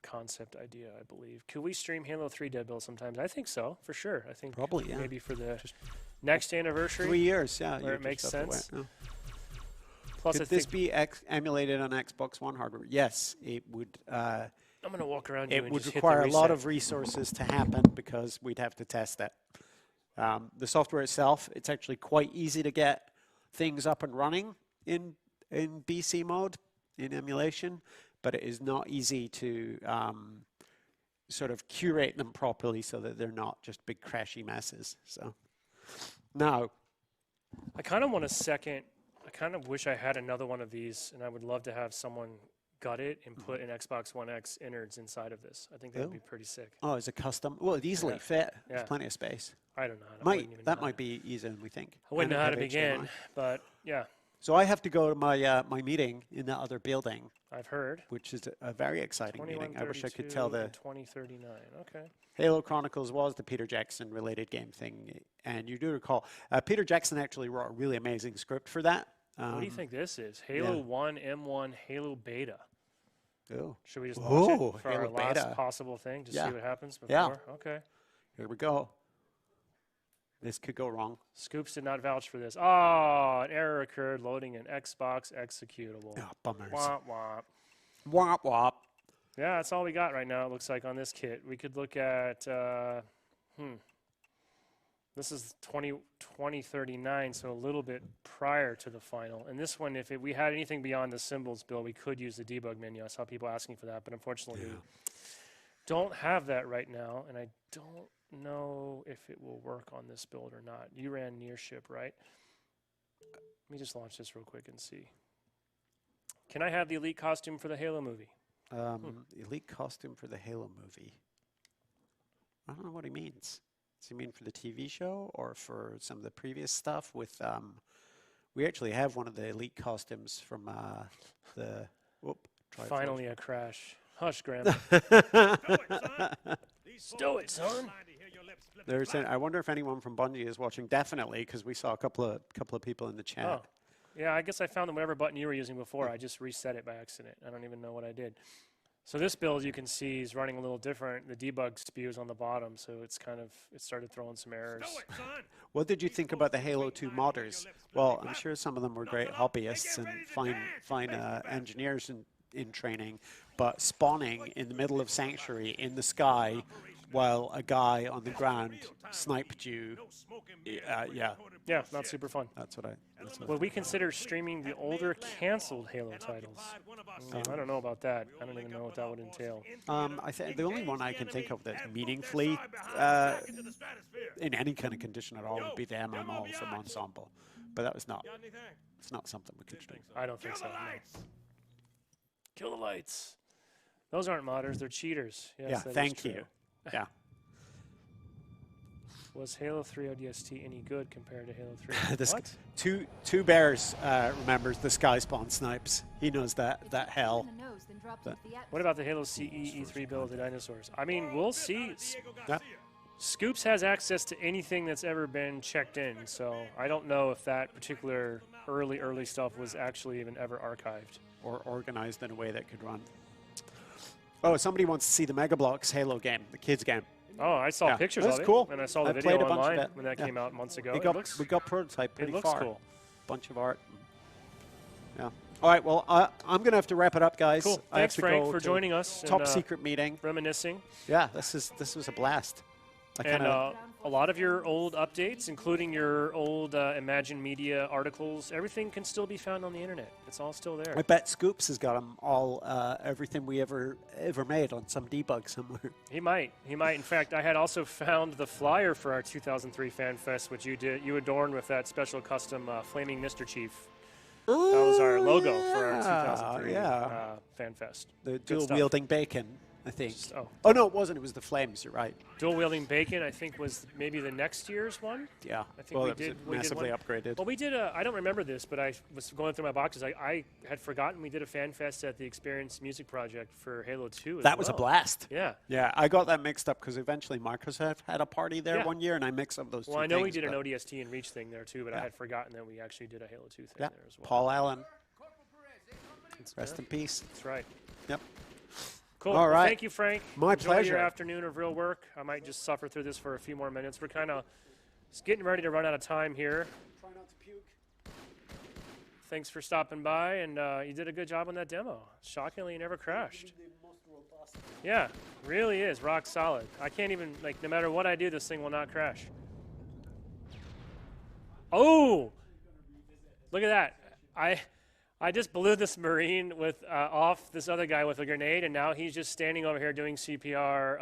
concept idea, I believe. Could we stream Halo 3 Dead Build sometimes? I think so, for sure. I think Probably, yeah. maybe for the next anniversary. 3 years, yeah. where you it makes just have to sense. wait, yeah. Plus, Could I this think be emulated on Xbox One hardware? Yes, it would. I'm going to walk around you It and would just require hit a the lot reset. of resources to happen because we'd have to test it. The software itself, it's actually quite easy to get things up and running in BC mode, in emulation, but it is not easy to sort of curate them properly so that they're not just big crashy messes. So now, I kind of want a second. I kind of wish I had another one of these, and I would love to have someone gut it and put an Xbox One X innards inside of this. I think that would Oh. be pretty sick. oh, is it custom? Well, it'd easily fit. There's Yeah. plenty of space. I don't know. I wouldn't even know That might be easier than we think. I wouldn't And know how it to had begin, HDMI. but yeah, So I have to go to my my meeting in that other building, I've heard. which is a very exciting meeting. I wish I could 2132 tell and the 2039. Okay. Halo Chronicles was the Peter Jackson related game thing, and you do recall Peter Jackson actually wrote a really amazing script for that. What do you think this is? Halo 1 M1 Halo Beta. Oh, Should we just launch Ooh, it for Halo our last Beta. possible thing to Yeah. see what happens before? Yeah. Okay. here we go. This could go wrong. Scoops did not vouch for this. Oh, an error occurred loading an Xbox executable. Oh, bummers. Womp womp. Womp womp. Yeah, that's all we got right now, it looks like, on this kit. We could look at, this is 2039, so a little bit prior to the final. And this one, if we had anything beyond the symbols build, we could use the debug menu. I saw people asking for that, but unfortunately, we don't have that right now, and I don't know if it will work on this build or not. You ran near ship, right? Let me just launch this real quick and see. Can I have the elite costume for the Halo movie? Elite costume for the Halo movie. I don't know what he means. Does he mean for the TV show or for some of the previous stuff with we actually have one of the elite costumes from the Finally a crash. Hush, Grandma. Stow it, son. They're saying, I wonder if anyone from Bungie is watching. Definitely, because we saw a couple of people in the chat. Oh, Yeah, I guess I found whatever button you were using before. I just reset it by accident. I don't even know what I did. So this build, you can see, is running a little different. The debug spew is on the bottom, so it's kind of, it started throwing some errors. What did you think about the Halo 2 modders? Well, I'm sure some of them were great hobbyists and fine engineers in training, but spawning in the middle of Sanctuary in the sky while a guy on the ground sniped you, yeah, not super fun. That's what I. Would we consider streaming the older canceled Halo titles? I don't know about that. I don't even know what that would entail. I think the only one I can think of that's meaningfully in any kind of condition at all would be the MMO from Ensemble, but that was not. It's not something we could stream. I don't think so. No. Kill the lights. Those aren't modders. They're cheaters. Yes, Yeah, that is thank true. you. Yeah. Was Halo 3 ODST any good compared to Halo 3? This What? two bears remembers the sky spawn snipes. He knows that hell. What about the Halo CE E3 build of the dinosaurs? I mean, we'll see. Yeah. Scoops has access to anything that's ever been checked in, so I don't know if that particular early stuff was actually even ever archived. Or organized in a way that could run. Oh, somebody wants to see the Mega Bloks Halo game, the kids game. Oh, I saw Yeah, pictures that's of it, cool. and I saw the I video played a bunch of online it. when that Yeah. came out months ago. We got prototype pretty it looks far. cool. Bunch of art. Yeah. All right. Well, I'm going to have to wrap it up, guys. Cool. I have Thanks, to Frank, go for to joining us. Top and, secret meeting. Reminiscing. Yeah, this was a blast. And a lot of your old updates, including your old Imagine Media articles, everything can still be found on the internet. It's all still there. I bet Scoops has got them all, everything we ever made on some debug somewhere. He might. In fact, I had also found the flyer for our 2003 Fan Fest, which you adorned with that special custom Flaming Mr. Chief. That was our logo for our 2003 Fan Fest. The Good dual stuff. wielding bacon, I think. Oh. Oh no, it wasn't. It was the flames. You're right. Dual wielding bacon, I think, was maybe the next year's one. Yeah. I think we did massively one. upgraded. Well, we did I don't remember this, but I was going through my boxes. I had forgotten we did a fan fest at the Experience Music Project for Halo 2 as That was a well. blast. Yeah. Yeah, I got that mixed up because eventually Microsoft had a party there Yeah. one year, and I mixed up those two Well, I know we things, did an but- ODST and Reach thing there too, but I Yeah. had forgotten that we actually did a Halo 2 thing Yeah, there as well. Paul Allen. Rest in peace. That's right. Yep. Cool. All Well, right. thank you, Frank. My Enjoy pleasure. your afternoon of real work. I might just suffer through this for a few more minutes. We're kind of getting ready to run out of time here. Try not to puke. Thanks for stopping by, and you did a good job on that demo. Shockingly, you never crashed. Yeah, really is rock solid. I can't even, like, no matter what I do, this thing will not crash. Oh! Look at that. I just blew this Marine with off this other guy with a grenade, and now he's just standing over here doing CPR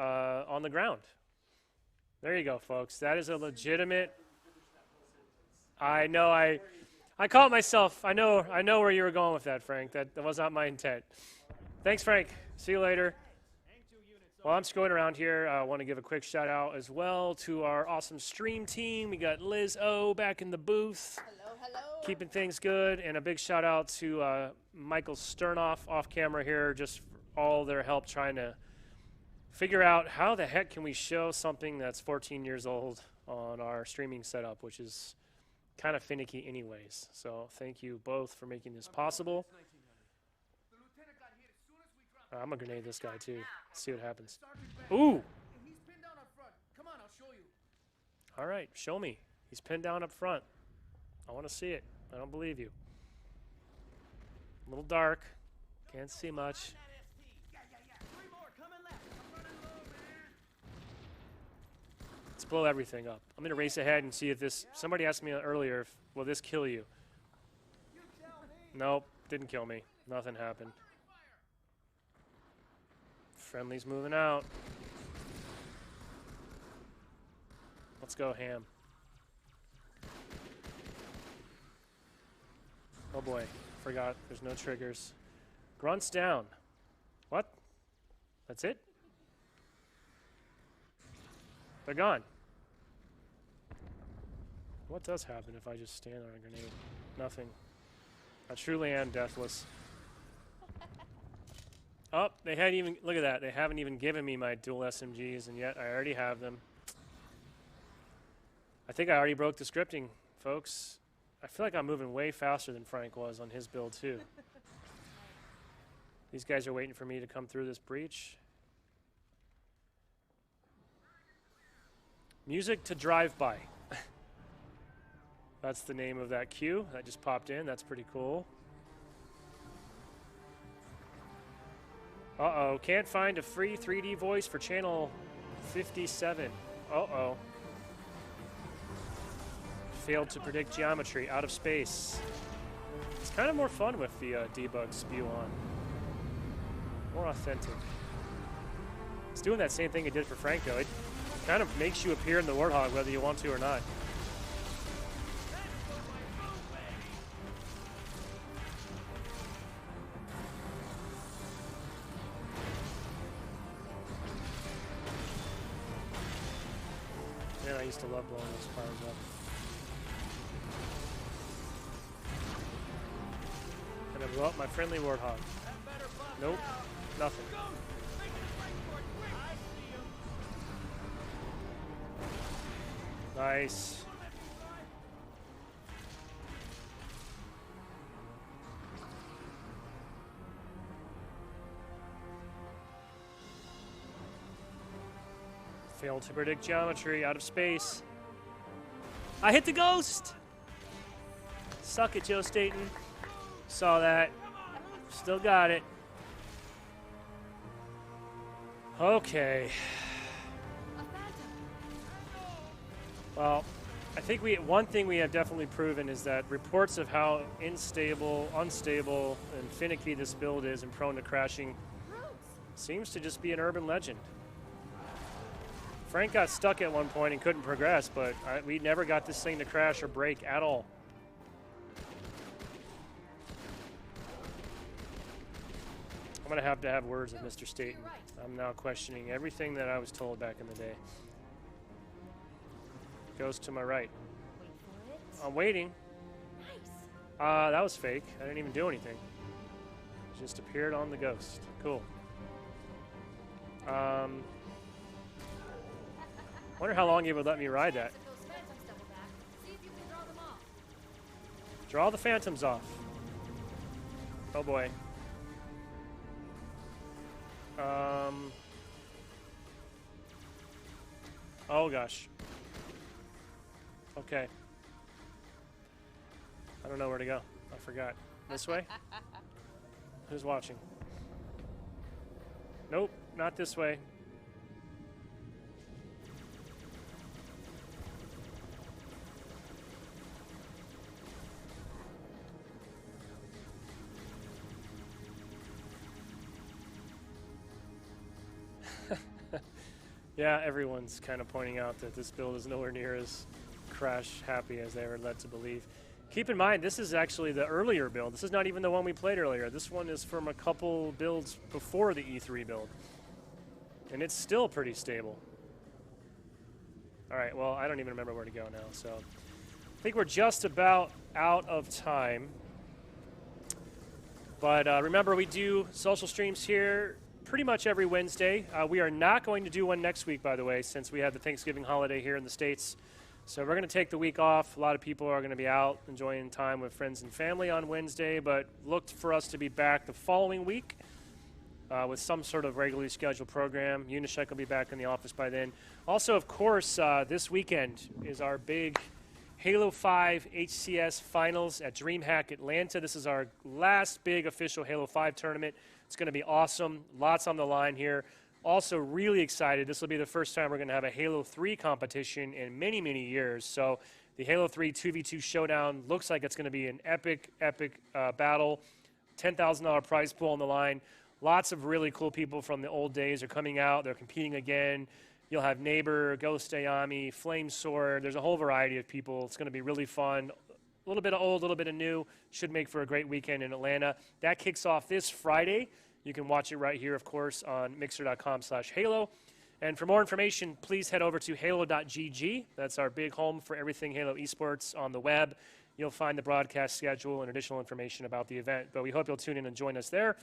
on the ground. There you go, folks. That is a legitimate. I know. I caught myself. I know where you were going with that, Frank. That was not my intent. Thanks, Frank. See you later. While I'm scrolling around here, I want to give a quick shout out as well to our awesome stream team. We got Liz O back in the booth. Hello. Keeping things good, and a big shout out to Michael Sternoff off camera here, just for all their help trying to figure out how the heck can we show something that's 14 years old on our streaming setup, which is kind of finicky anyways. So thank you both for making this possible. I'm gonna grenade this guy too. See what happens. Ooh! All right, show me. He's pinned down up front. I want to see it. I don't believe you. A little dark. Can't see much. Let's blow everything up. I'm going to race ahead and see if this... Somebody asked me earlier, will this kill you? Nope, didn't kill me. Nothing happened. Friendly's moving out. Let's go ham. Oh boy, forgot. There's no triggers. Grunts down. What? That's it? They're gone. What does happen if I just stand on a grenade? Nothing. I truly am deathless. Oh, they hadn't even, look at that. They haven't even given me my dual SMGs, and yet I already have them. I think I already broke the scripting, folks. I feel like I'm moving way faster than Frank was on his build, too. These guys are waiting for me to come through this breach. Music to drive by. That's the name of that queue that just popped in. That's pretty cool. Uh-oh, can't find a free 3D voice for channel 57. Uh-oh. Failed to predict geometry, out of space. It's kind of more fun with the debug spew on. More authentic. It's doing that same thing it did for Franco. It kind of makes you appear in the Warthog whether you want to or not. Man, I used to love blowing those cars up. And I blew up my friendly Warthog. Nope, nothing. Nice. Failed to predict geometry, out of space. I hit the ghost! Suck it, Joe Staten. Saw that. Still got it. Okay. Well, I think one thing we have definitely proven is that reports of how unstable, and finicky this build is and prone to crashing seems to just be an urban legend. Frank got stuck at one point and couldn't progress, but we never got this thing to crash or break at all. I'm going to have words with Mr. Staten. I'm now questioning everything that I was told back in the day. Goes to my right. Wait for it. I'm waiting. Nice. That was fake. I didn't even do anything. It just appeared on the ghost. Cool. Wonder how long you would let me ride that. Those phantoms double back. See if you can draw them off. Draw the phantoms off. Oh boy. Oh gosh. Okay. I don't know where to go. I forgot. This way? Who's watching? Nope, not this way. Yeah, everyone's kind of pointing out that this build is nowhere near as crash happy as they were led to believe. Keep in mind, this is actually the earlier build. This is not even the one we played earlier. This one is from a couple builds before the E3 build. And it's still pretty stable. All right, well, I don't even remember where to go now, so I think we're just about out of time. But remember, we do social streams here pretty much every Wednesday. We are not going to do one next week, by the way, since we have the Thanksgiving holiday here in the States. So we're going to take the week off. A lot of people are going to be out enjoying time with friends and family on Wednesday, but look for us to be back the following week with some sort of regularly scheduled program. Unishek will be back in the office by then. Also, of course, this weekend is our big Halo 5 HCS Finals at DreamHack Atlanta. This is our last big official Halo 5 tournament. It's going to be awesome. Lots on the line here. Also really excited. This will be the first time we're going to have a Halo 3 competition in many, many years. So the Halo 3 2v2 showdown looks like it's going to be an epic battle. $10,000 prize pool on the line. Lots of really cool people from the old days are coming out. They're competing again. You'll have Neighbor, Ghost Ayami, Flame Sword. There's a whole variety of people. It's going to be really fun. A little bit of old, a little bit of new. Should make for a great weekend in Atlanta. That kicks off this Friday. You can watch it right here, of course, on mixer.com/Halo. And for more information, please head over to halo.gg. That's our big home for everything Halo esports on the web. You'll find the broadcast schedule and additional information about the event. But we hope you'll tune in and join us there.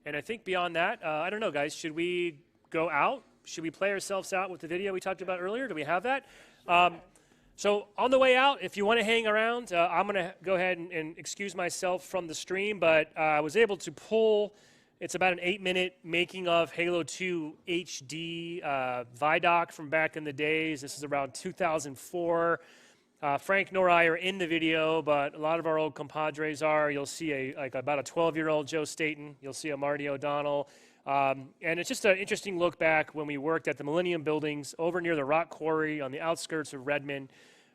And I think beyond that, I don't know, guys, should we go out? Should we play ourselves out with the video we talked about earlier? Do we have that? So on the way out, if you want to hang around, I'm going to go ahead and excuse myself from the stream, but I was able to pull, it's about an 8-minute making of Halo 2 HD Vidoc from back in the days. This is around 2004. Frank nor I are in the video, but a lot of our old compadres are. You'll see about a 12-year-old Joe Staten. You'll see a Marty O'Donnell. And it's just an interesting look back when we worked at the Millennium Buildings over near the Rock Quarry on the outskirts of Redmond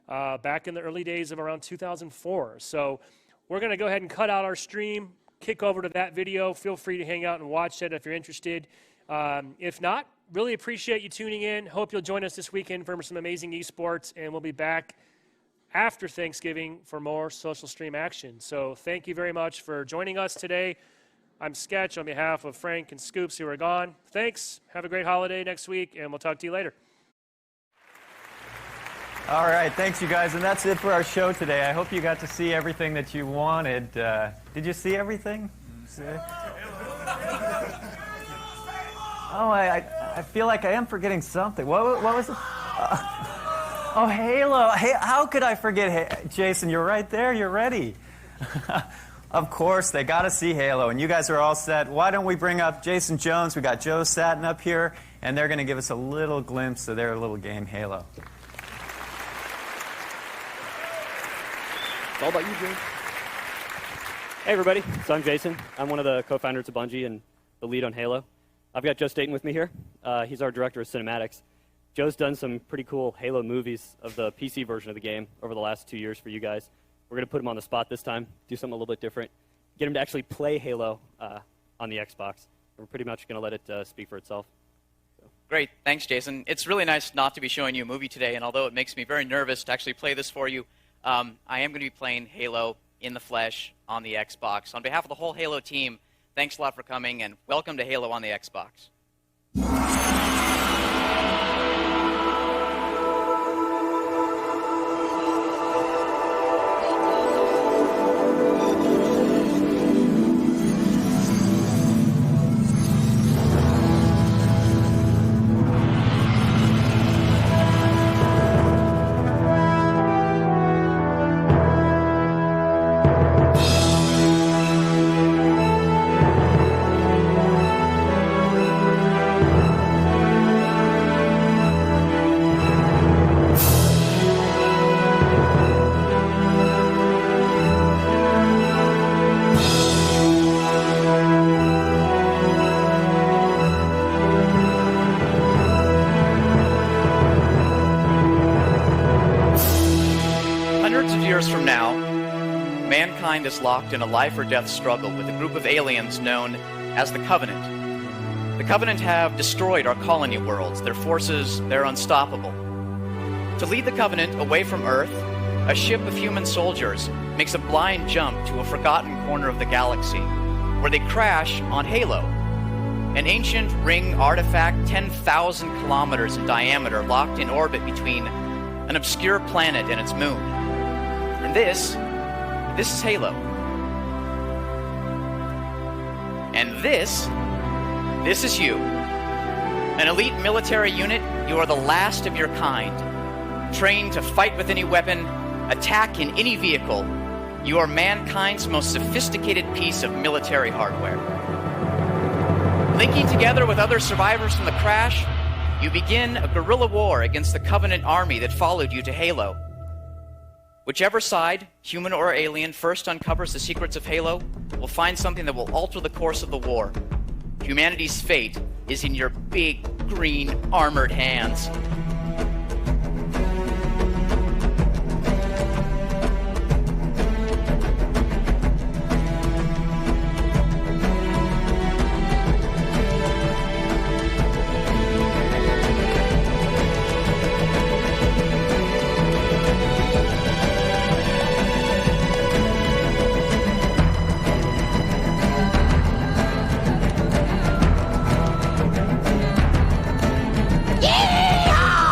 back in the early days of around 2004. So we're going to go ahead and cut out our stream, kick over to that video. Feel free to hang out and watch it if you're interested. If not, really appreciate you tuning in. Hope you'll join us this weekend for some amazing esports, and we'll be back after Thanksgiving for more social stream action. So thank you very much for joining us today. I'm Sketch on behalf of Frank and Scoops who are gone. Thanks. Have a great holiday next week, and we'll talk to you later. All right, thanks you guys, and that's it for our show today. I hope you got to see everything that you wanted. Did you see everything? Oh, I feel like I am forgetting something. What was it? Oh, Halo. Hey, how could I forget? Hey, Jason, you're right there. You're ready. Of course, they got to see Halo, and you guys are all set. Why don't we bring up Jason Jones? We got Joe Satin up here, and they're going to give us a little glimpse of their little game, Halo. It's all about you, Jason. Hey, everybody. So I'm Jason. I'm one of the co-founders of Bungie and the lead on Halo. I've got Joe Staten with me here. He's our director of cinematics. Joe's done some pretty cool Halo movies of the PC version of the game over the last 2 years for you guys. We're going to put him on the spot this time, do something a little bit different, get him to actually play Halo on the Xbox. We're pretty much going to let it speak for itself. Great. Thanks, Jason. It's really nice not to be showing you a movie today, and although it makes me very nervous to actually play this for you, I am going to be playing Halo in the flesh on the Xbox. On behalf of the whole Halo team, thanks a lot for coming, and welcome to Halo on the Xbox. Is locked in a life-or-death struggle with a group of aliens known as the Covenant. The Covenant have destroyed our colony worlds. Their forces, they're unstoppable. To lead the Covenant away from Earth, a ship of human soldiers makes a blind jump to a forgotten corner of the galaxy, where they crash on Halo, an ancient ring artifact 10,000 kilometers in diameter locked in orbit between an obscure planet and its moon. And this is Halo. And this is you. An elite military unit, you are the last of your kind. Trained to fight with any weapon, attack in any vehicle, you are mankind's most sophisticated piece of military hardware. Linking together with other survivors from the crash, you begin a guerrilla war against the Covenant army that followed you to Halo. Whichever side, human or alien, first uncovers the secrets of Halo will find something that will alter the course of the war. Humanity's fate is in your big, green, armored hands. Yeah!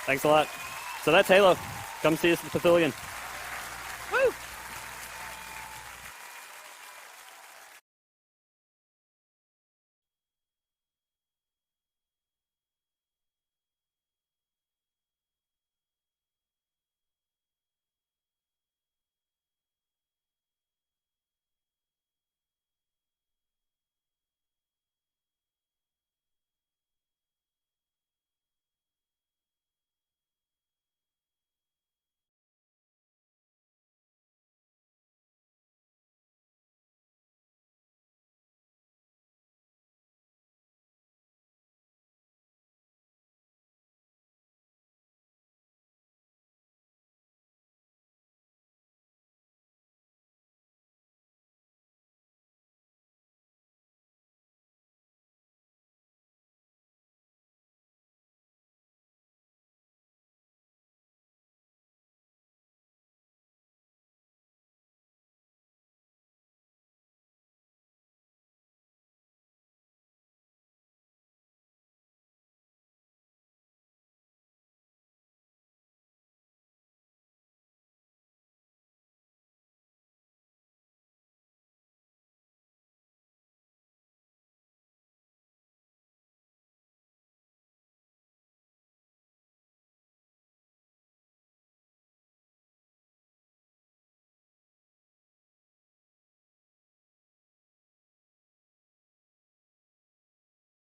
Thanks a lot. So that's Halo. Come see us at the Pavilion.